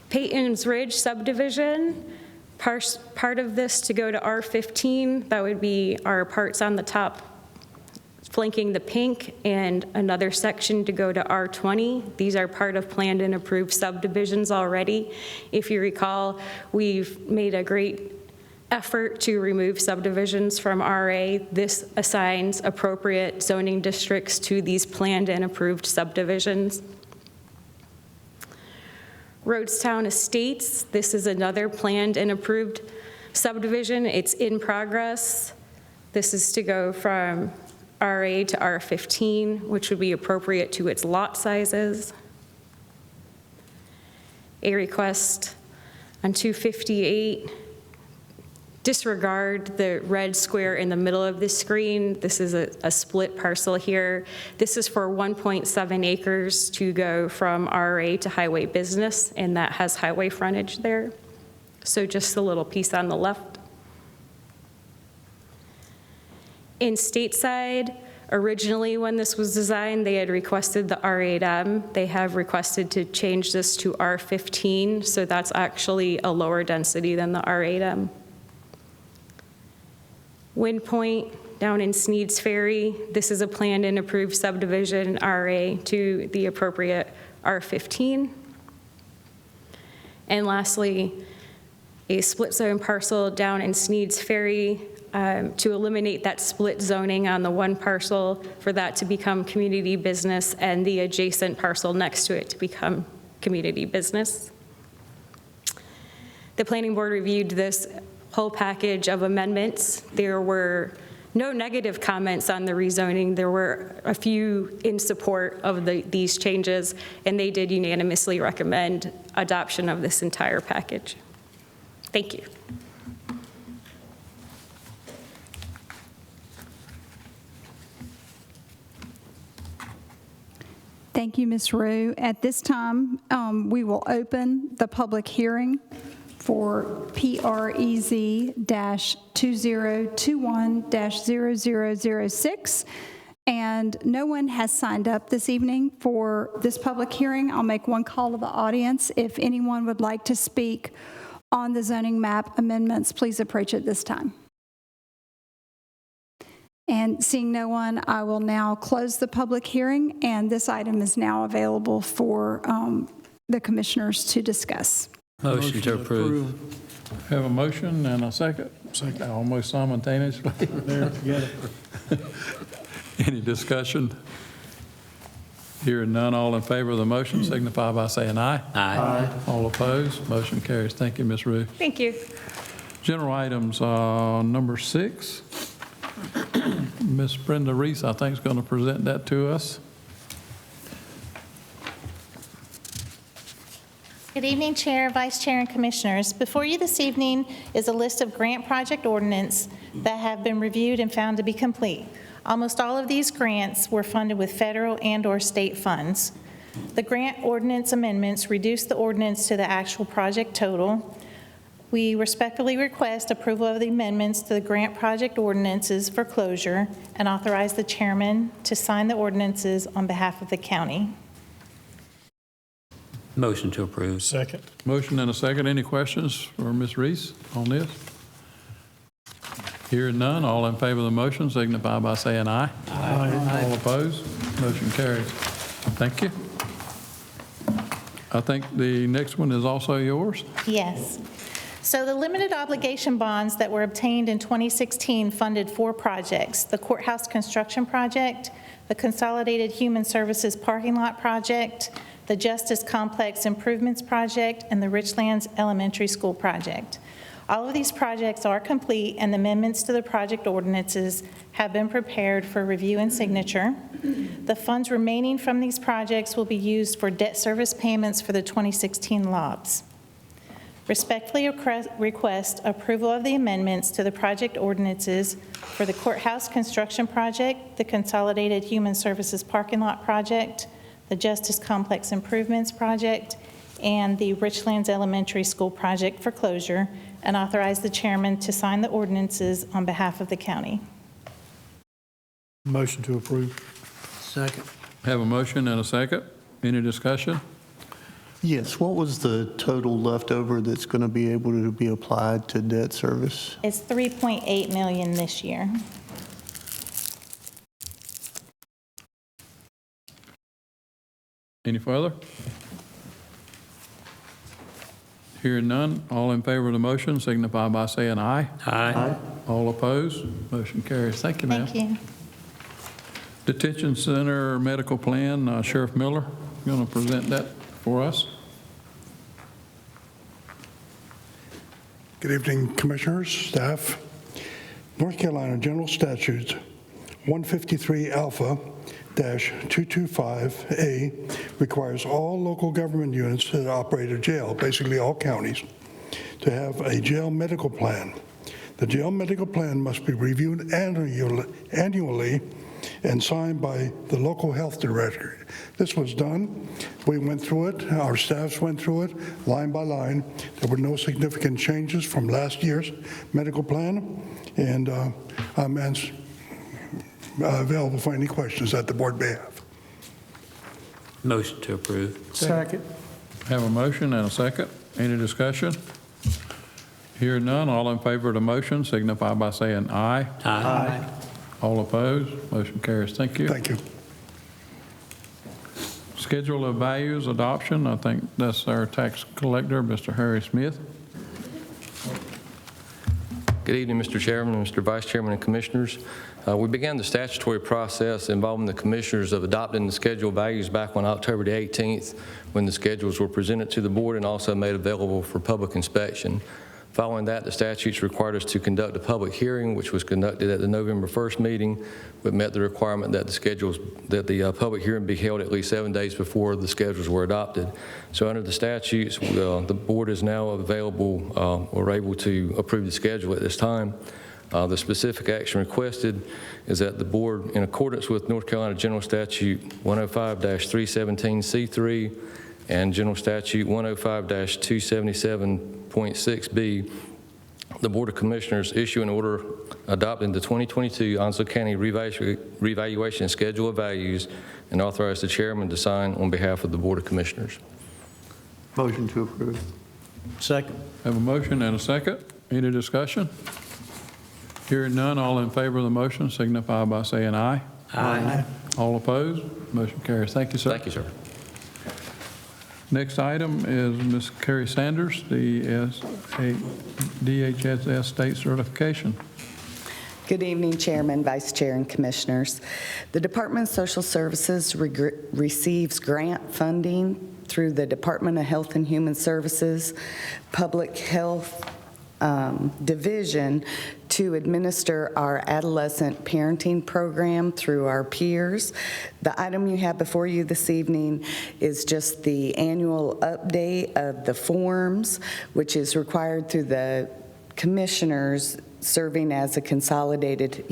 Peyton's Ridge subdivision, part of this to go to R15. That would be our parts on the top flanking the pink, and another section to go to R20. These are part of planned and approved subdivisions already. If you recall, we've made a great effort to remove subdivisions from RA. This assigns appropriate zoning districts to these planned and approved subdivisions. Rhodestown Estates, this is another planned and approved subdivision. It's in progress. This is to go from RA to R15, which would be appropriate to its lot sizes. A request on 258, disregard the red square in the middle of the screen. This is a split parcel here. This is for 1.7 acres to go from RA to highway business, and that has highway frontage there. So just a little piece on the left. In Stateside, originally when this was designed, they had requested the R8M. They have requested to change this to R15, so that's actually a lower density than the R8M. Wind Point down in Sneed's Ferry, this is a planned and approved subdivision RA to the appropriate R15. And lastly, a split zone parcel down in Sneed's Ferry to eliminate that split zoning on the one parcel for that to become community business and the adjacent parcel next to it to become community business. The planning board reviewed this whole package of amendments. There were no negative comments on the rezoning. There were a few in support of these changes, and they did unanimously recommend adoption of this entire package. Thank you. Thank you, Ms. Rue. At this time, we will open the public hearing for PREZ-2021-0006. And no one has signed up this evening for this public hearing. I'll make one call to the audience. If anyone would like to speak on the zoning map amendments, please approach at this time. And seeing no one, I will now close the public hearing, and this item is now available for the commissioners to discuss. Motion to approve. Have a motion and a second. Second. Almost simultaneously. There, together. Any discussion? Hearing none, all in favor of the motion signify by saying aye. Aye. All opposed, motion carries. Thank you, Ms. Rue. Thank you. General items, number 6. Ms. Brenda Reese, I think, is going to present that to us. Good evening, Chair, Vice Chair, and Commissioners. Before you this evening is a list of grant project ordinance that have been reviewed and found to be complete. Almost all of these grants were funded with federal and/or state funds. The grant ordinance amendments reduce the ordinance to the actual project total. We respectfully request approval of the amendments to the grant project ordinances for closure and authorize the chairman to sign the ordinances on behalf of the county. Motion to approve. Second. Motion and a second. Any questions for Ms. Reese on this? Hearing none, all in favor of the motion signify by saying aye. Aye. All opposed, motion carries. Thank you. I think the next one is also yours. Yes. So the limited obligation bonds that were obtained in 2016 funded 4 projects: the courthouse construction project, the Consolidated Human Services Parking Lot project, the Justice Complex Improvements project, and the Richlands Elementary School project. All of these projects are complete, and the amendments to the project ordinances have been prepared for review and signature. The funds remaining from these projects will be used for debt service payments for the 2016 LOBs. Respectfully request approval of the amendments to the project ordinances for the courthouse construction project, the Consolidated Human Services Parking Lot project, the Justice Complex Improvements project, and the Richlands Elementary School project for closure, and authorize the chairman to sign the ordinances on behalf of the county. Motion to approve. Second. Have a motion and a second. Any discussion? Yes, what was the total left over that's going to be able to be applied to debt service? It's $3.8 million this year. Any further? Hearing none, all in favor of the motion signify by saying aye. Aye. All opposed, motion carries. Thank you, ma'am. Thank you. Detention Center Medical Plan, Sheriff Miller, going to present that for us. Good evening, Commissioners, staff. North Carolina General Statutes 153 Alpha 225A requires all local government units that operate a jail, basically all counties, to have a jail medical plan. The jail medical plan must be reviewed annually and signed by the local health director. This was done. We went through it. Our staffs went through it line by line. There were no significant changes from last year's medical plan, and I'm available for any questions that the board may have. Motion to approve. Second. Have a motion and a second. Any discussion? Hearing none, all in favor of the motion signify by saying aye. Aye. All opposed, motion carries. Thank you. Thank you. Schedule of values adoption, I think that's our tax collector, Mr. Harry Smith. Good evening, Mr. Chairman, Mr. Vice Chairman, and Commissioners. We began the statutory process involving the Commissioners of adopting the schedule values back on October the 18th when the schedules were presented to the board and also made available for public inspection. Following that, the statutes required us to conduct a public hearing, which was conducted at the November 1st meeting, but met the requirement that the public hearing be held at least 7 days before the schedules were adopted. So under the statutes, the board is now available or able to approve the schedule at this time. The specific action requested is that the board, in accordance with North Carolina General Statute 105-317C3 and General Statute 105-277.6B, the Board of Commissioners issue an order adopting the 2022 Onslow County Revaluation Schedule of Values and authorize the chairman to sign on behalf of the Board of Commissioners. Motion to approve. Second. Have a motion and a second. Any discussion? Hearing none, all in favor of the motion signify by saying aye. Aye. All opposed, motion carries. Thank you, sir. Thank you, sir. Next item is Ms. Carrie Sanders, DHS state certification. Good evening, Chairman, Vice Chair, and Commissioners. The Department of Social Services receives grant funding through the Department of Health and Human Services Public Health Division to administer our adolescent parenting program through our peers. The item you have before you this evening is just the annual update of the forms, which is required through the commissioners serving as a consolidated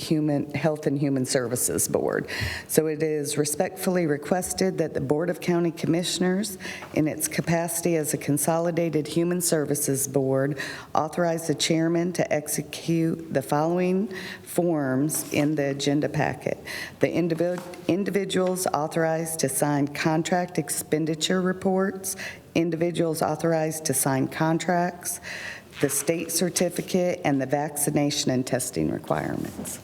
Health and Human Services Board. So it is respectfully requested that the Board of County Commissioners, in its capacity as a consolidated Human Services Board, authorize the chairman to execute the following forms in the agenda packet. The individuals authorized to sign contract expenditure reports, individuals authorized to sign contracts, the state certificate, and the vaccination and testing requirements.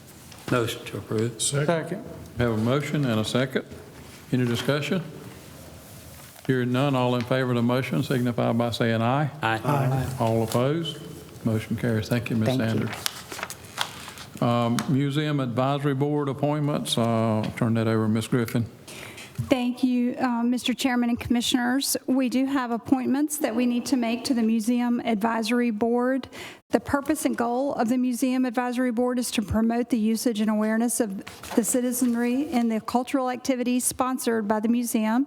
Motion to approve. Second. Have a motion and a second. Any discussion? Hearing none, all in favor of the motion signify by saying aye. Aye. All opposed, motion carries. Thank you, Ms. Thank Sanders. Museum Advisory Board appointments, I'll turn that over to Ms. Griffin. Thank you, Mr. Chairman and Commissioners. We do have appointments that we need to make to the Museum Advisory Board. The purpose and goal of the Museum Advisory Board is to promote the usage and awareness of the citizenry in the cultural activities sponsored by the museum.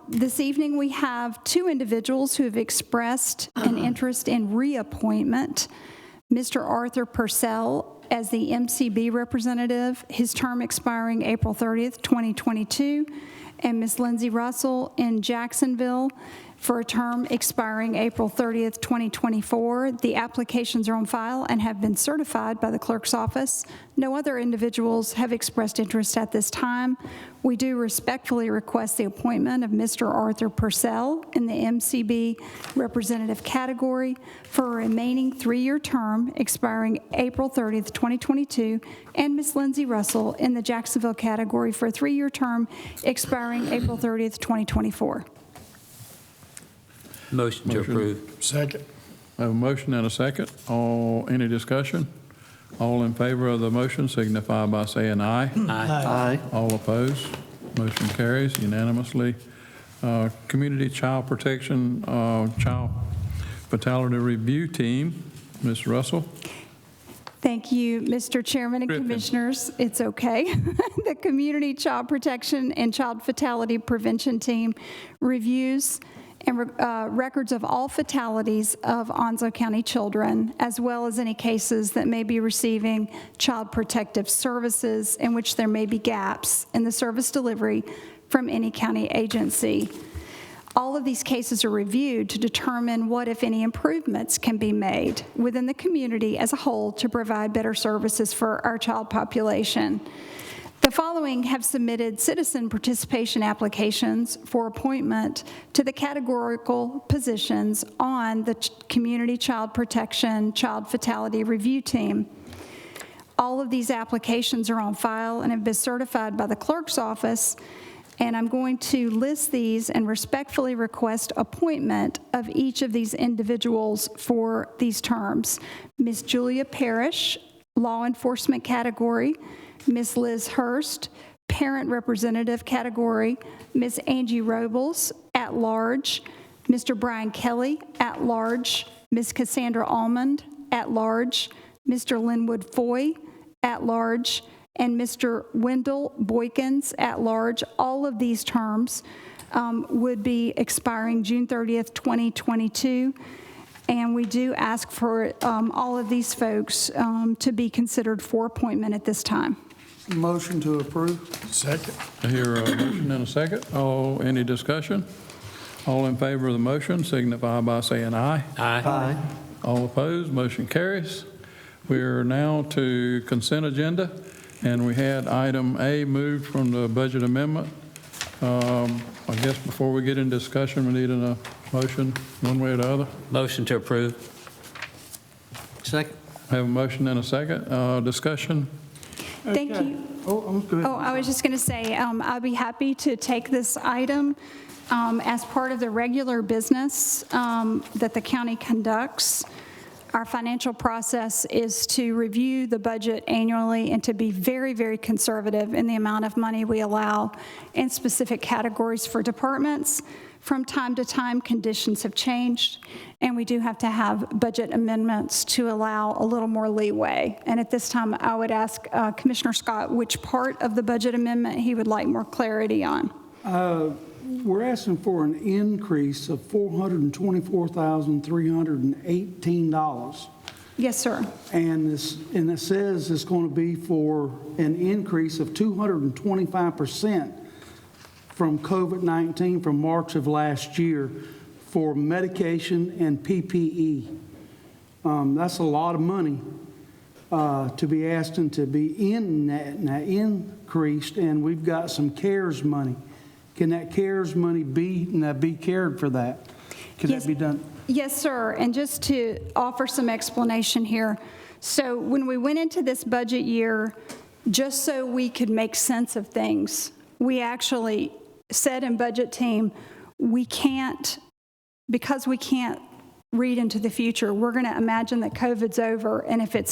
This evening, we have two individuals who have expressed an interest in reappointment. Mr. Arthur Purcell as the MCB representative, his term expiring April 30th, 2022, and Ms. Lindsay Russell in Jacksonville for a term expiring April 30th, 2024. The applications are on file and have been certified by the clerk's office. No other individuals have expressed interest at this time. We do respectfully request the appointment of Mr. Arthur Purcell in the MCB representative category for a remaining 3-year term expiring April 30th, 2022, and Ms. Lindsay Russell in the Jacksonville category for a 3-year term expiring April 30th, 2024. Motion to approve. Second. I have a motion and a second. Any discussion? All in favor of the motion signify by saying aye. Aye. All opposed, motion carries unanimously. Community Child Protection, Child Fatality Review Team. Ms. Russell? Thank you, Mr. Chairman and Griffin. Commissioners. It's okay. The Community Child Protection and Child Fatality Prevention Team reviews and records of all fatalities of Onslow County children, as well as any cases that may be receiving child protective services in which there may be gaps in the service delivery from any county agency. All of these cases are reviewed to determine what, if any, improvements can be made within the community as a whole to provide better services for our child population. The following have submitted citizen participation applications for appointment to the categorical positions on the Community Child Protection Child Fatality Review Team. All of these applications are on file and have been certified by the clerk's office, and I'm going to list these and respectfully request appointment of each of these individuals for these terms. Ms. Julia Parrish, Law Enforcement category. Ms. Liz Hurst, Parent Representative category. Ms. Angie Robles, at large. Mr. Brian Kelly, at large. Ms. Cassandra Almond, at large. Mr. Linwood Foy, at large. And Mr. Wendell Boykins, at large. All of these terms would be expiring June 30th, 2022. And we do ask for all of these folks to be considered for appointment at this time. Motion to approve. Second. I hear a motion and a second. Any discussion? All in favor of the motion signify by saying aye. Aye. All opposed, motion carries. We are now to consent agenda, and we had item A moved from the budget amendment. I guess before we get into discussion, we need a motion one way or the other. Motion to approve. Second. I have a motion and a second. Discussion? Thank you. I'm good. Oh, I was just going to say, I'll be happy to take this item as part of the regular business that the county conducts. Our financial process is to review the budget annually and to be very, very conservative in the amount of money we allow in specific categories for departments. From time to time, conditions have changed, and we do have to have budget amendments to allow a little more leeway. And at this time, I would ask Commissioner Scott which part of the budget amendment he would like more clarity on. We're asking for an increase of $424,318. Yes, sir. And it says it's going to be for an increase of 225% from COVID-19 from March of last year for medication and PPE. That's a lot of money to be asked and to be increased, and we've got some CARES money. Can that CARES money be cared for that? Can that be done? Yes, sir. And just to offer some explanation here. So when we went into this budget year, just so we could make sense of things, we actually said in budget team, because we can't read into the future, we're going to imagine that COVID's over, and if it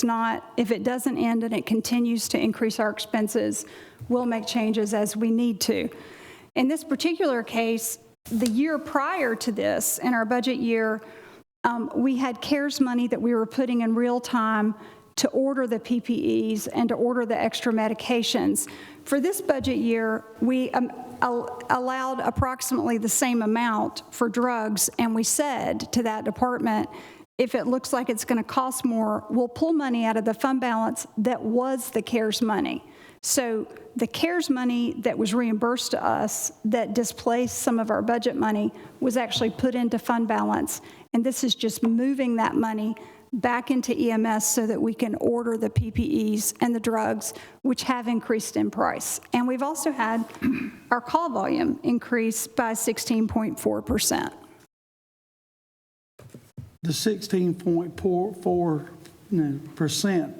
doesn't end and it continues to increase our expenses, we'll make changes as we need to. In this particular case, the year prior to this, in our budget year, we had CARES money that we were putting in real time to order the PPEs and to order the extra medications. For this budget year, we allowed approximately the same amount for drugs, and we said to that department, if it looks like it's going to cost more, we'll pull money out of the fund balance that was the CARES money. So the CARES money that was reimbursed to us that displaced some of our budget money was actually put into fund balance, and this is just moving that money back into EMS so that we can order the PPEs and the drugs, which have increased in price. And we've also had our call volume increase by 16.4%. The 16.4%,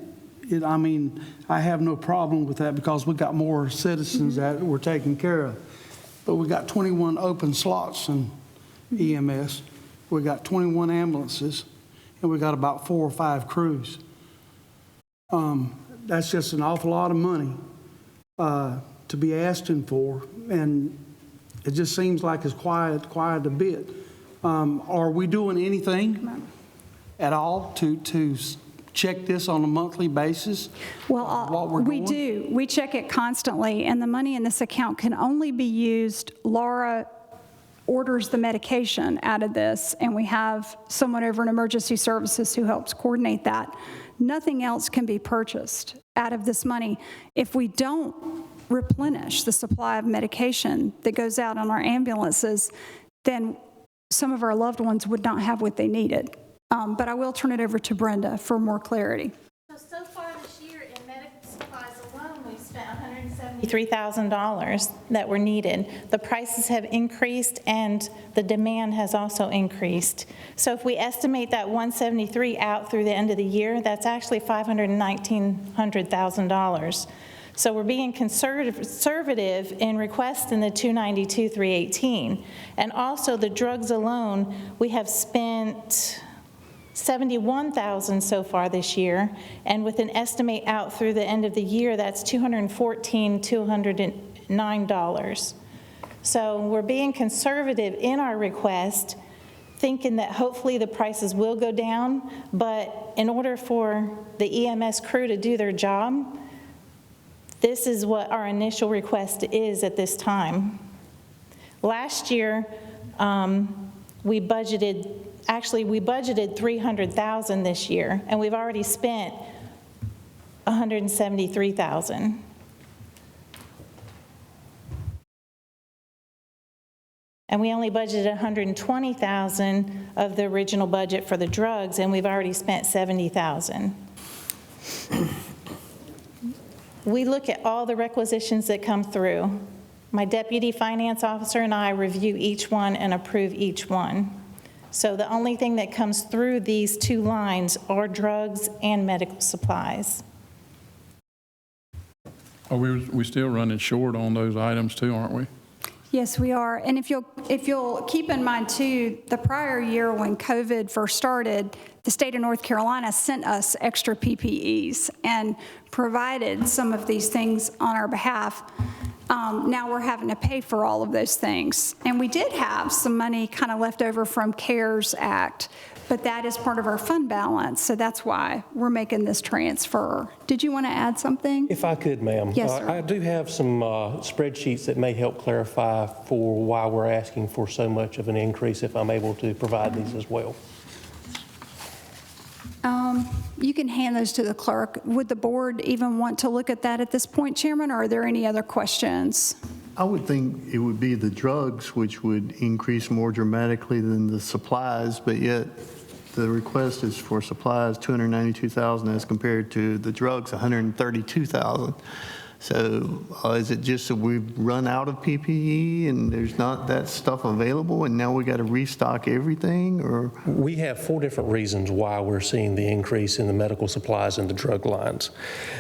I have no problem with that because we got more citizens that we're taking care of. But we got 21 open slots in EMS. We got 21 ambulances, and we got about 4 or 5 crews. That's just an awful lot of money to be asking for, and it just seems like it's quiet a bit. Are we doing anything at all to check this on a monthly basis? Well, we do. We check it constantly, and the money in this account can only be used. Laura orders the medication out of this, and we have someone over in emergency services who helps coordinate that. Nothing else can be purchased out of this money. If we don't replenish the supply of medication that goes out on our ambulances, then some of our loved ones would not have what they needed. But I will turn it over to Brenda for more clarity. So far this year in medical supplies alone, we've spent $173,000 that were needed. The prices have increased and the demand has also increased. So if we estimate that 173 out through the end of the year, that's actually $519,000. So we're being conservative in requesting the 292,318. And also the drugs alone, we have spent $71,000 so far this year, and with an estimate out through the end of the year, that's $214,209. So we're being conservative in our request, thinking that hopefully the prices will go down, but in order for the EMS crew to do their job, this is what our initial request is at this time. Last year, we budgeted $300,000 this year, and we've already spent $173,000. And we only budgeted $120,000 of the original budget for the drugs, and we've already spent $70,000. We look at all the requisitions that come through. My deputy finance officer and I review each one and approve each one. So the only thing that comes through these two lines are drugs and medical supplies. Are we still running short on those items too, aren't we? Yes, we are. And if you'll keep in mind too, the prior year when COVID first started, the state of North Carolina sent us extra PPEs and provided some of these things on our behalf. Now we're having to pay for all of those things. And we did have some money kind of left over from CARES Act, but that is part of our fund balance, so that's why we're making this transfer. Did you want to add something? If I could, ma'am. Yes, sir. I do have some spreadsheets that may help clarify for why we're asking for so much of an increase, if I'm able to provide these as well. You can hand those to the clerk. Would the board even want to look at that at this point, Chairman, or are there any other questions? I would think it would be the drugs which would increase more dramatically than the supplies, but yet the request is for supplies $292,000 as compared to the drugs $132,000. So is it just that we've run out of PPE and there's not that stuff available and now we got to restock everything, or? We have 4 different reasons why we're seeing the increase in the medical supplies and the drug lines.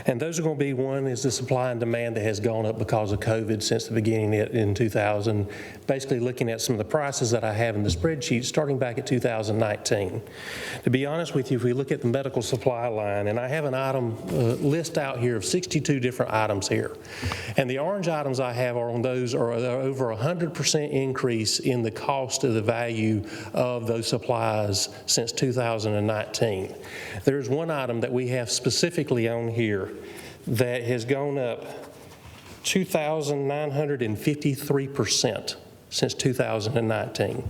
And those are going to be, one is the supply and demand that has gone up because of COVID since the beginning in 2000. Basically looking at some of the prices that I have in the spreadsheet starting back at 2019. To be honest with you, if we look at the medical supply line, and I have an item list out here of 62 different items here. And the orange items I have are on those are over 100% increase in the cost of the value of those supplies since 2019. There's one item that we have specifically on here that has gone up 2,953% since 2019.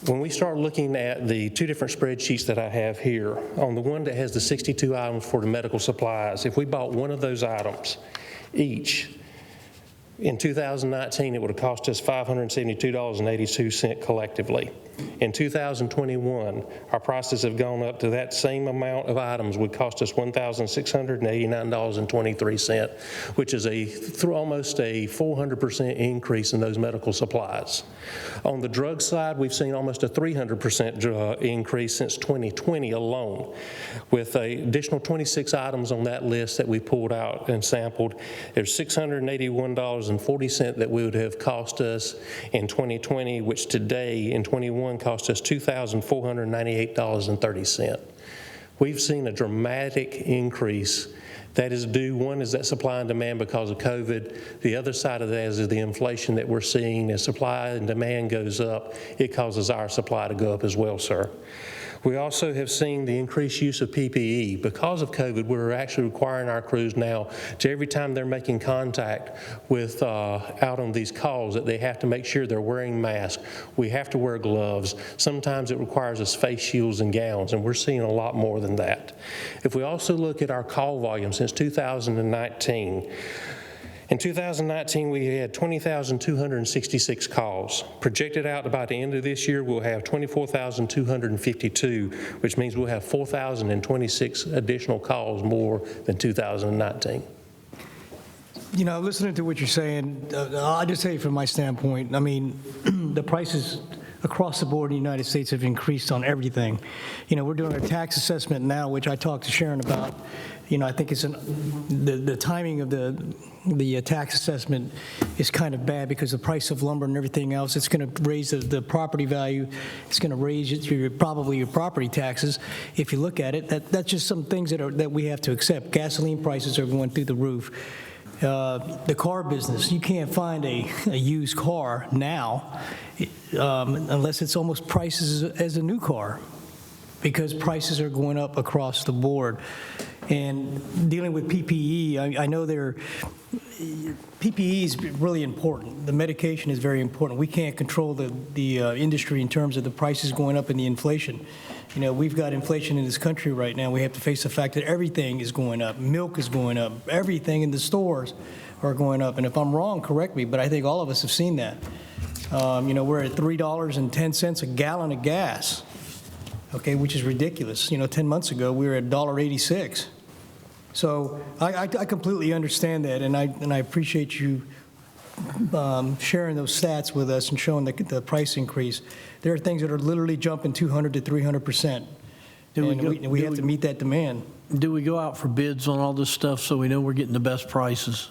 When we start looking at the 2 different spreadsheets that I have here, on the one that has the 62 items for the medical supplies, if we bought one of those items each, in 2019, it would have cost us $572.82 collectively. In 2021, our prices have gone up to that same amount of items would cost us $1,689.23, which is almost a 400% increase in those medical supplies. On the drug side, we've seen almost a 300% increase since 2020 alone, with an additional 26 items on that list that we pulled out and sampled. There's $681.40 that would have cost us in 2020, which today in 21 cost us $2,498.30. We've seen a dramatic increase That is due, one is that supply and demand because of COVID. The other side of that is the inflation that we're seeing. As supply and demand goes up, it causes our supply to go up as well, sir. We also have seen the increased use of PPE. Because of COVID, we're actually requiring our crews now to, every time they're making contact with out on these calls, that they have to make sure they're wearing masks. We have to wear gloves. Sometimes it requires us face shields and gowns, and we're seeing a lot more than that. If we also look at our call volume since 2019, in 2019, we had 20,266 calls. Projected out by the end of this year, we'll have 24,252, which means we'll have 4,026 additional calls more than 2019. You know, listening to what you're saying, I'll just say from my standpoint, I mean, the prices across the board in the United States have increased on everything. You know, we're doing a tax assessment now, which I talked to Sharon about. You know, I think it's the timing of the tax assessment is kind of bad because the price of lumber and everything else, it's going to raise the property value. It's going to raise probably your property taxes. If you look at it, that's just some things that we have to accept. Gasoline prices are going through the roof. The car business, you can't find a used car now unless it's almost priced as a new car, because prices are going up across the board. And dealing with PPE, I know PPE is really important. The medication is very important. We can't control the industry in terms of the prices going up and the inflation. You know, we've got inflation in this country right now. We have to face the fact that everything is going up. Milk is going up. Everything in the stores are going up. And if I'm wrong, correct me, but I think all of us have seen that. You know, we're at $3.10 a gallon of gas, okay, which is ridiculous. You know, 10 months ago, we were at $1.86. So I completely understand that, and I appreciate you sharing those stats with us and showing the price increase. There are things that are literally jumping 200 to 300%, and we have to meet that demand. Do we go out for bids on all this stuff so we know we're getting the best prices?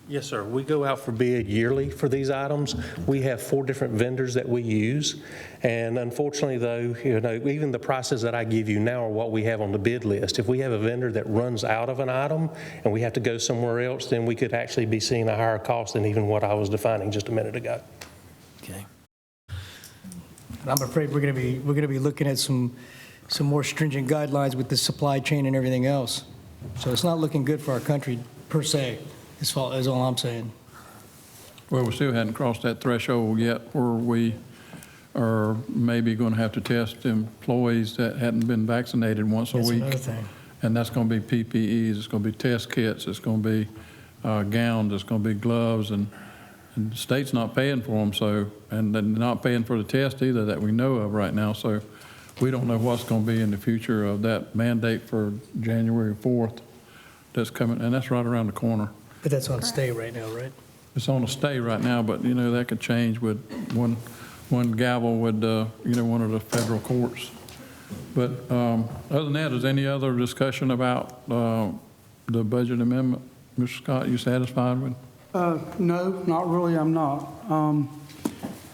Yes, sir. We go out for bid yearly for these items. We have 4 different vendors that we use. And unfortunately, though, you know, even the prices that I give you now are what we have on the bid list. If we have a vendor that runs out of an item and we have to go somewhere else, then we could actually be seeing a higher cost than even what I was defining just a minute ago. Okay. And I'm afraid we're going to be looking at some more stringent guidelines with the supply chain and everything else. So it's not looking good for our country per se. Is all I'm saying. Well, we still hadn't crossed that threshold yet where we are maybe going to have to test employees that hadn't been vaccinated once a week. That's another thing. And that's going to be PPEs, it's going to be test kits, it's going to be gowns, it's going to be gloves, and the state's not paying for them, so, and they're not paying for the test either that we know of right now, so we don't know what's going to be in the future of that mandate for January 4th that's coming, and that's right around the corner. But that's on stay right now, right? It's on a stay right now, but, you know, that could change with one gavel with, you know, one of the federal courts. But other than that, is any other discussion about the budget amendment? Mr. Scott, you satisfied with? No, not really, I'm not.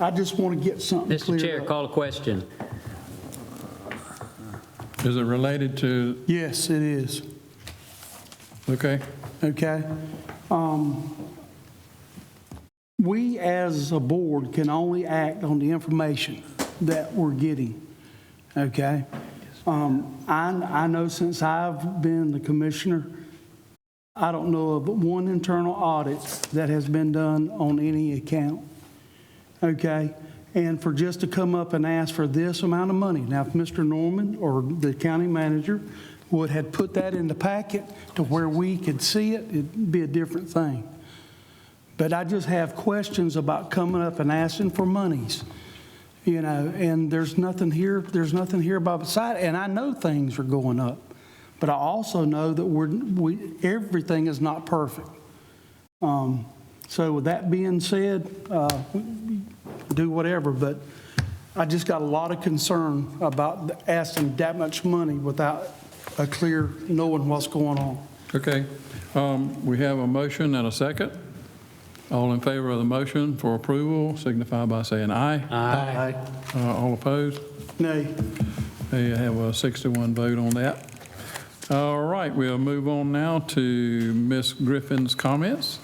I just want to get something clear. Mr. Chair, call a question. Is it related to? Yes, it is. Okay. Okay. We as a board can only act on the information that we're getting. Okay. I know since I've been the commissioner, I don't know of one internal audit that has been done on any account. Okay. And for just to come up and ask for this amount of money. Now, if Mr. Norman or the county manager would have put that in the packet to where we could see it, it'd be a different thing. But I just have questions about coming up and asking for monies, you know, and there's nothing here by the side. And I know things are going up, but I also know that everything is not perfect. So with that being said, do whatever, but I just got a lot of concern about asking that much money without a clear knowing what's going on. Okay. We have a motion and a second. All in favor of the motion for approval signify by saying aye. Aye. All opposed? Nay. They have a 6-1 vote on that. All right, we'll move on now to Ms. Griffin's comments.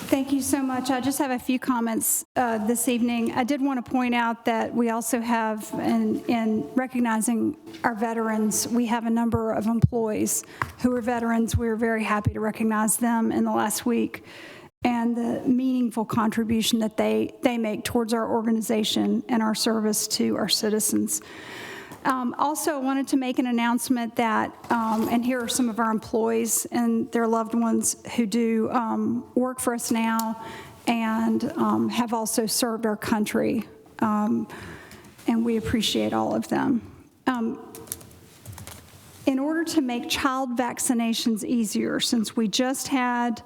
Thank you so much. I just have a few comments this evening. I did want to point out that we also have, in recognizing our veterans, we have a number of employees who are veterans. We were very happy to recognize them in the last week and the meaningful contribution that they make towards our organization and our service to our citizens. Also, I wanted to make an announcement that, and here are some of our employees and their loved ones who do work for us now and have also served our country, and we appreciate all of them. In order to make child vaccinations easier, since we just had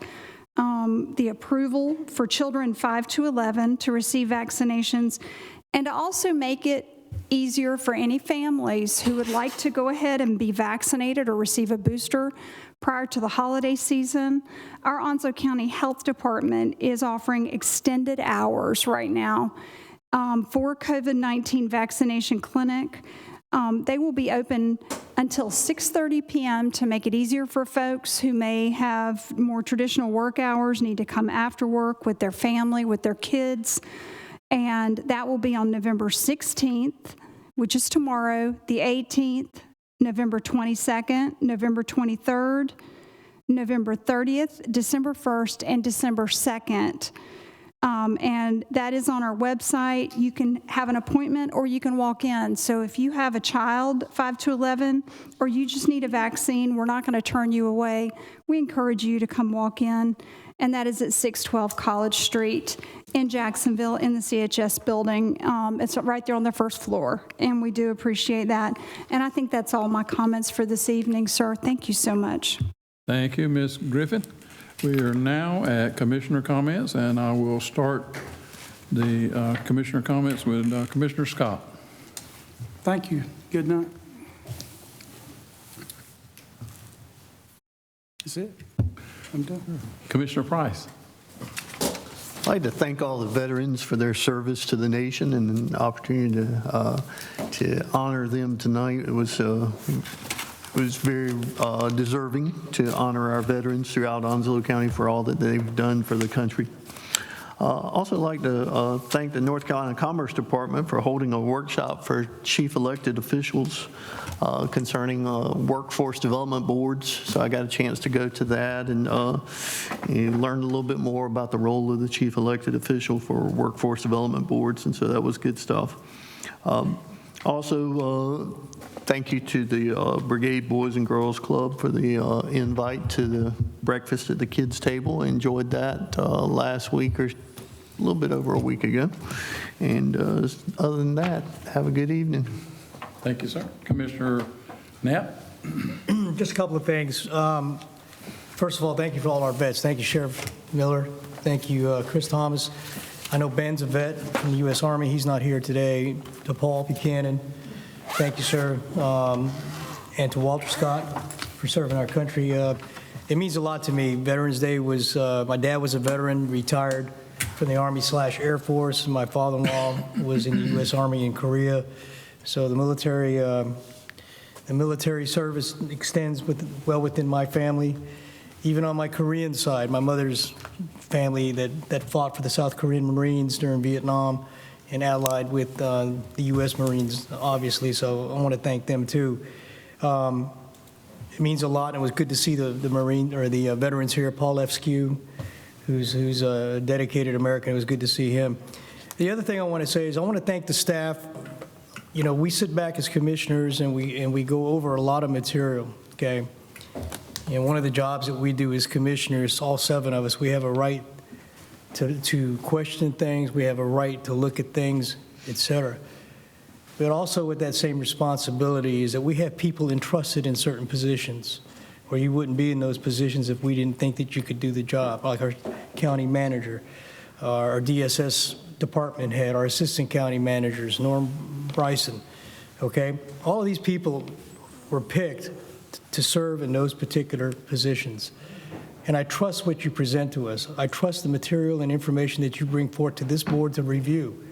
the approval for children 5 to 11 to receive vaccinations, and to also make it easier for any families who would like to go ahead and be vaccinated or receive a booster prior to the holiday season, our Onslow County Health Department is offering extended hours right now for COVID-19 vaccination clinic. They will be open until 6:30 p.m. to make it easier for folks who may have more traditional work hours, need to come after work with their family, with their kids. And that will be on November 16th, which is tomorrow, the 18th, November 22nd, November 23rd, November 30th, December 1st, and December 2nd. And that is on our website. You can have an appointment or you can walk in. So if you have a child, 5 to 11, or you just need a vaccine, we're not going to turn you away. We encourage you to come walk in. And that is at 612 College Street in Jacksonville in the CHS building. It's right there on the first floor, and we do appreciate that. And I think that's all my comments for this evening, sir. Thank you so much. Thank you, Ms. Griffin. We are now at commissioner comments, and I will start the commissioner comments with Commissioner Scott. Thank you. Good night. That's it. I'm done. Commissioner Price. I'd like to thank all the veterans for their service to the nation and an opportunity to honor them tonight. It was very deserving to honor our veterans throughout Onslow County for all that they've done for the country. Also like to thank the North Carolina Commerce Department for holding a workshop for chief elected officials concerning workforce development boards. So I got a chance to go to that and learned a little bit more about the role of the chief elected official for workforce development boards, and so that was good stuff. Also, thank you to the Brigade Boys and Girls Club for the invite to the breakfast at the kids' table. I enjoyed that last week or a little bit over a week ago. And other than that, have a good evening. Thank you, sir. Commissioner Knapp. Just a couple of things. First of all, thank you for all our vets. Thank you, Sheriff Miller. Thank you, Chris Thomas. I know Ben's a vet from the U.S. Army. He's not here today. To Paul Buchanan, thank you, sir. And to Walter Scott for serving our country. It means a lot to me. Veterans Day was, my dad was a veteran, retired from the Army/Air Force. My father-in-law was in the U.S. Army in Korea. So the military service extends well within my family. Even on my Korean side, my mother's family that fought for the South Korean Marines during Vietnam and allied with the U.S. Marines, obviously, so I want to thank them too. It means a lot, and it was good to see the Marine or the veterans here. Paul F. Skew, who's a dedicated American. It was good to see him. The other thing I want to say is I want to thank the staff. You know, we sit back as commissioners and we go over a lot of material, okay? And one of the jobs that we do as commissioners, all 7 of us, we have a right to question things, we have a right to look at things, et cetera. But also with that same responsibility is that we have people entrusted in certain positions where you wouldn't be in those positions if we didn't think that you could do the job, like our county manager, our DSS department head, our assistant county managers, Norm Bryson, okay? All of these people were picked to serve in those particular positions. And I trust what you present to us. I trust the material and information that you bring forth to this board to review.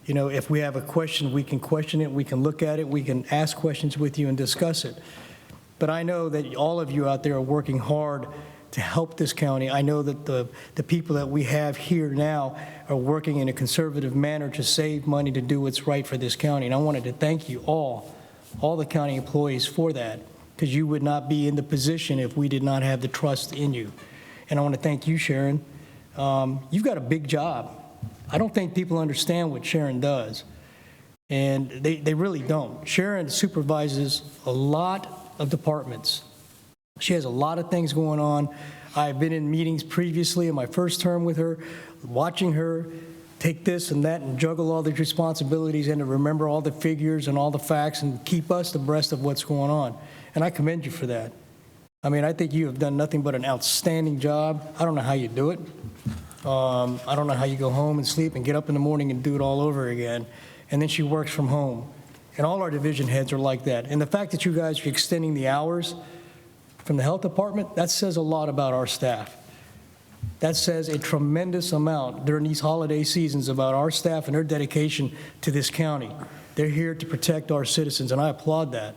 You know, if we have a question, we can question it, we can look at it, we can ask questions with you and discuss it. but I know that all of you out there are working hard to help this county. I know that the people that we have here now are working in a conservative manner to save money to do what's right for this county. And I wanted to thank you all the county employees for that, because you would not be in the position if we did not have the trust in you. And I want to thank you, Sharon. You've got a big job. I don't think people understand what Sharon does, and they really don't. Sharon supervises a lot of departments. She has a lot of things going on. I've been in meetings previously in my first term with her, watching her take this and that and juggle all these responsibilities and to remember all the figures and all the facts and keep us abreast of what's going on. And I commend you for that. I mean, I think you have done nothing but an outstanding job. I don't know how you do it. I don't know how you go home and sleep and get up in the morning and do it all over again. And then she works from home. And all our division heads are like that. And the fact that you guys are extending the hours from the health department, that says a lot about our staff. That says a tremendous amount during these holiday seasons about our staff and their dedication to this county. They're here to protect our citizens, and I applaud that.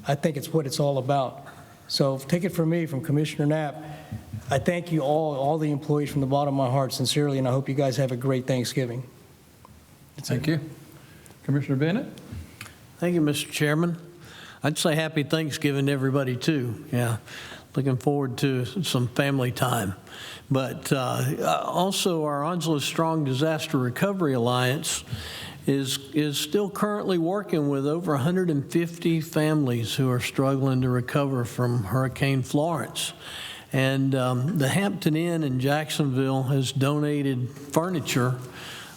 I think it's what it's all about. So take it from me, from Commissioner Knapp. I thank you all the employees from the bottom of my heart, sincerely, and I hope you guys have a great Thanksgiving. Thank you. Commissioner Bennett? Thank you, Mr. Chairman. I'd say happy Thanksgiving to everybody, too. Yeah, looking forward to some family time. But also, our Onslow Strong Disaster Recovery Alliance is still currently working with over 150 families who are struggling to recover from Hurricane Florence. And the Hampton Inn in Jacksonville has donated furniture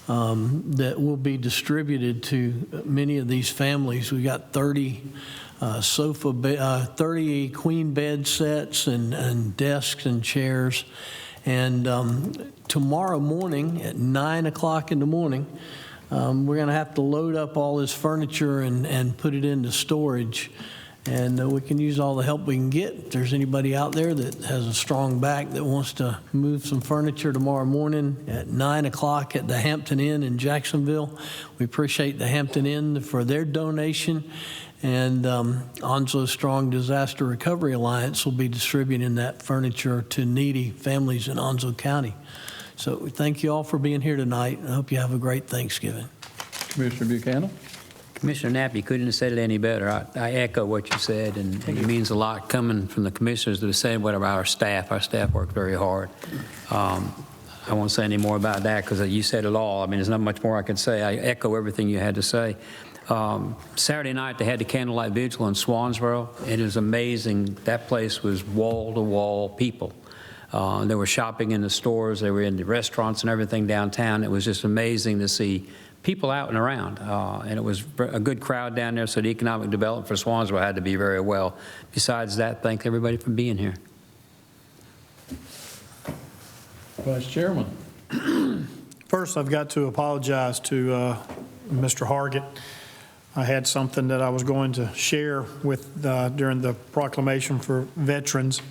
that will be distributed to many of these families. We got 30 30 queen bed sets and desks and chairs. And tomorrow morning at 9 o'clock in the morning, we're going to have to load up all this furniture and put it into storage. And we can use all the help we can get. If there's anybody out there that has a strong back that wants to move some furniture tomorrow morning at 9 o'clock at the Hampton Inn in Jacksonville, we appreciate the Hampton Inn for their donation. And Onslow Strong Disaster Recovery Alliance will be distributing that furniture to needy families in Onslow County. So we thank you all for being here tonight. I hope you have a great Thanksgiving. Commissioner Buchanan? Commissioner Knapp, you couldn't have said it any better. I echo what you said, and it means a lot coming from the commissioners to say what about our staff. Our staff work very hard. I won't say any more about that because you said it all. I mean, there's not much more I could say. I echo everything you had to say. Saturday night, they had the Candlelight Vigil in Swansboro. It is amazing. That place was wall-to-wall people. They were shopping in the stores. They were in the restaurants and everything downtown. It was just amazing to see people out and around. And it was a good crowd down there, so the economic development for Swansboro had to be very well. Besides that, thank everybody for being here. Vice Chairman. First, I've got to apologize to Mr. Hargett. I had something that I was going to share with during the proclamation for veterans,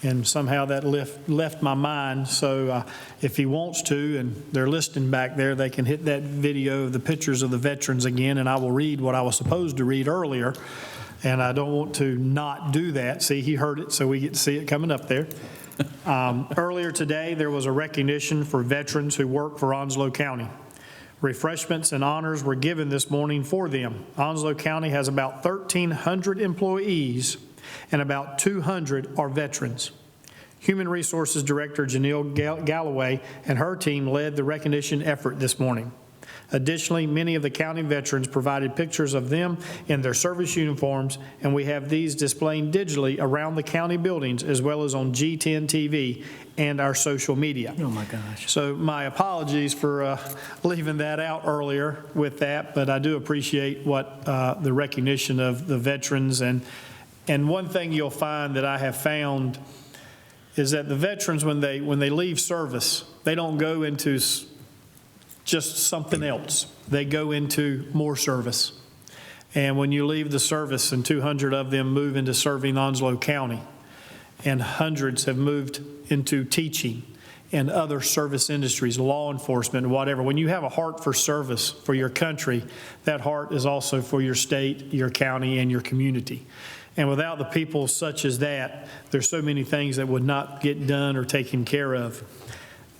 and somehow that left my mind. So if he wants to, and they're listening back there, they can hit that video of the pictures of the veterans again, and I will read what I was supposed to read earlier, and I don't want to not do that. See, he heard it, so we get to see it coming up there. Earlier today, there was a recognition for veterans who work for Onslow County. Refreshments and honors were given this morning for them. Onslow County has about 1,300 employees, and about 200 are veterans. Human Resources Director Janelle Galloway and her team led the recognition effort this morning. Additionally, many of the county veterans provided pictures of them in their service uniforms, and we have these displayed digitally around the county buildings as well as on G10 TV and our social media. Oh my gosh. So my apologies for leaving that out earlier with that, but I do appreciate what the recognition of the veterans. And one thing you'll find that I have found is that the veterans, when they leave service, they don't go into just something else. They go into more service. And when you leave the service, and 200 of them move into serving Onslow County, and hundreds have moved into teaching and other service industries, law enforcement, whatever. When you have a heart for service for your country, that heart is also for your state, your county, and your community. And without the people such as that, there's so many things that would not get done or taken care of.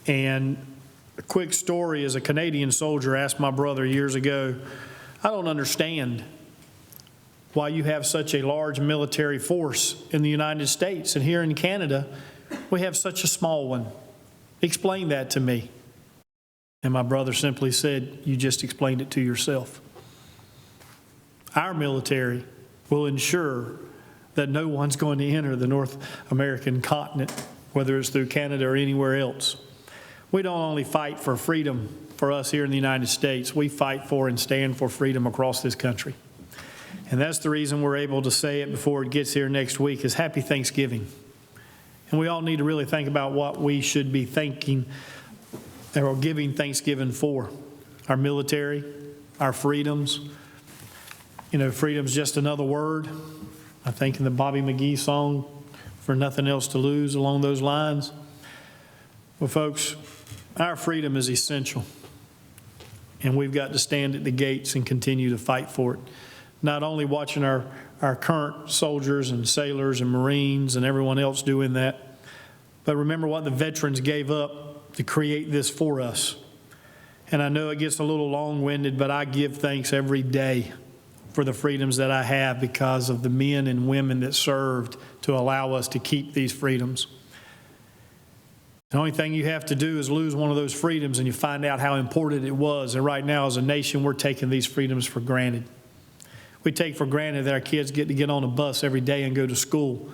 And a quick story is a Canadian soldier asked my brother years ago, I don't understand why you have such a large military force in the United States, and here in Canada, we have such a small one. Explain that to me. And my brother simply said, you just explained it to yourself. Our military will ensure that no one's going to enter the North American continent, whether it's through Canada or anywhere else. We don't only fight for freedom for us here in the United States, we fight for and stand for freedom across this country. And that's the reason we're able to say it before it gets here next week is Happy Thanksgiving. And we all need to really think about what we should be thanking or giving Thanksgiving for. Our military, our freedoms. You know, freedom's just another word. I think in the Bobby McGee song, For Nothing Else to Lose, along those lines. Well, folks, our freedom is essential. And we've got to stand at the gates and continue to fight for it. Not only watching our current soldiers and sailors and Marines and everyone else doing that, but remember what the veterans gave up to create this for us. And I know it gets a little long-winded, but I give thanks every day for the freedoms that I have because of the men and women that served to allow us to keep these freedoms. The only thing you have to do is lose one of those freedoms and you find out how important it was. And right now as a nation, we're taking these freedoms for granted. We take for granted that our kids get to get on a bus every day and go to school,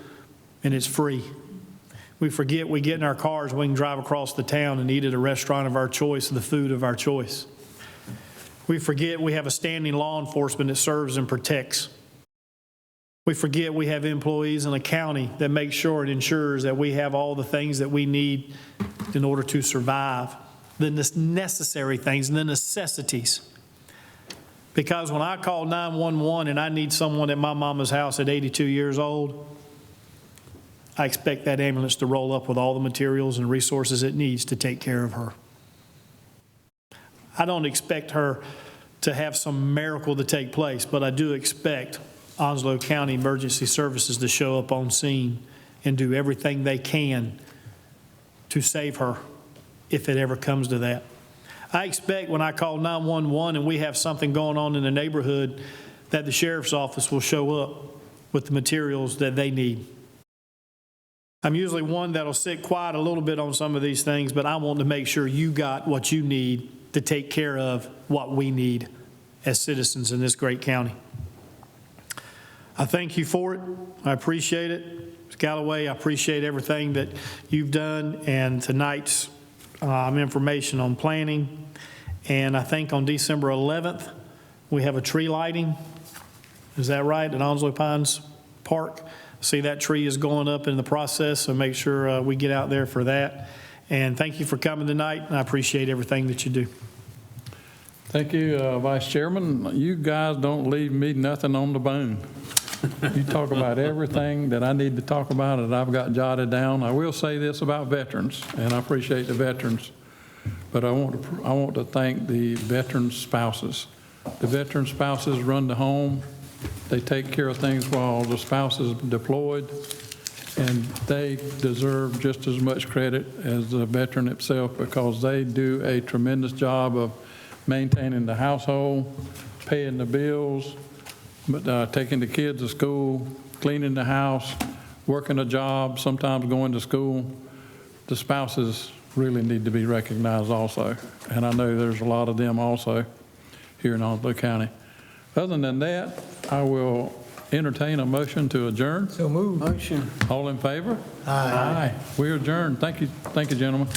and it's free. We forget we get in our cars, we can drive across the town and eat at a restaurant of our choice, the food of our choice. We forget we have a standing law enforcement that serves and protects. We forget we have employees in a county that make sure and ensures that we have all the things that we need in order to survive, the necessary things and the necessities. Because when I call 911 and I need someone at my mama's house at 82 years old, I expect that ambulance to roll up with all the materials and resources it needs to take care of her. I don't expect her to have some miracle to take place, but I do expect Onslow County Emergency Services to show up on scene and do everything they can to save her if it ever comes to that. I expect when I call 911 and we have something going on in the neighborhood that the sheriff's office will show up with the materials that they need. I'm usually one that'll sit quiet a little bit on some of these things, but I want to make sure you got what you need to take care of what we need as citizens in this great county. I thank you for it. I appreciate it. Ms. Galloway, I appreciate everything that you've done and tonight's information on planning. And I think on December 11th, we have a tree lighting. Is that right? At Onslow Pines Park. See that tree is going up in the process, so make sure we get out there for that. And thank you for coming tonight, and I appreciate everything that you do. Thank you, Vice Chairman. You guys don't leave me nothing on the bone. You talk about everything that I need to talk about that I've got jotted down. I will say this about veterans, and I appreciate the veterans, but I want to thank the veteran spouses. The veteran spouses run the home. They take care of things while the spouse is deployed, and they deserve just as much credit as the veteran itself because they do a tremendous job of maintaining the household, paying the bills, but taking the kids to school, cleaning the house, working a job, sometimes going to school. The spouses really need to be recognized also, and I know there's a lot of them also here in Onslow County. Other than that, I will entertain a motion to adjourn. So moved. Motion. All in favor? Aye. We adjourn. Thank you, gentlemen.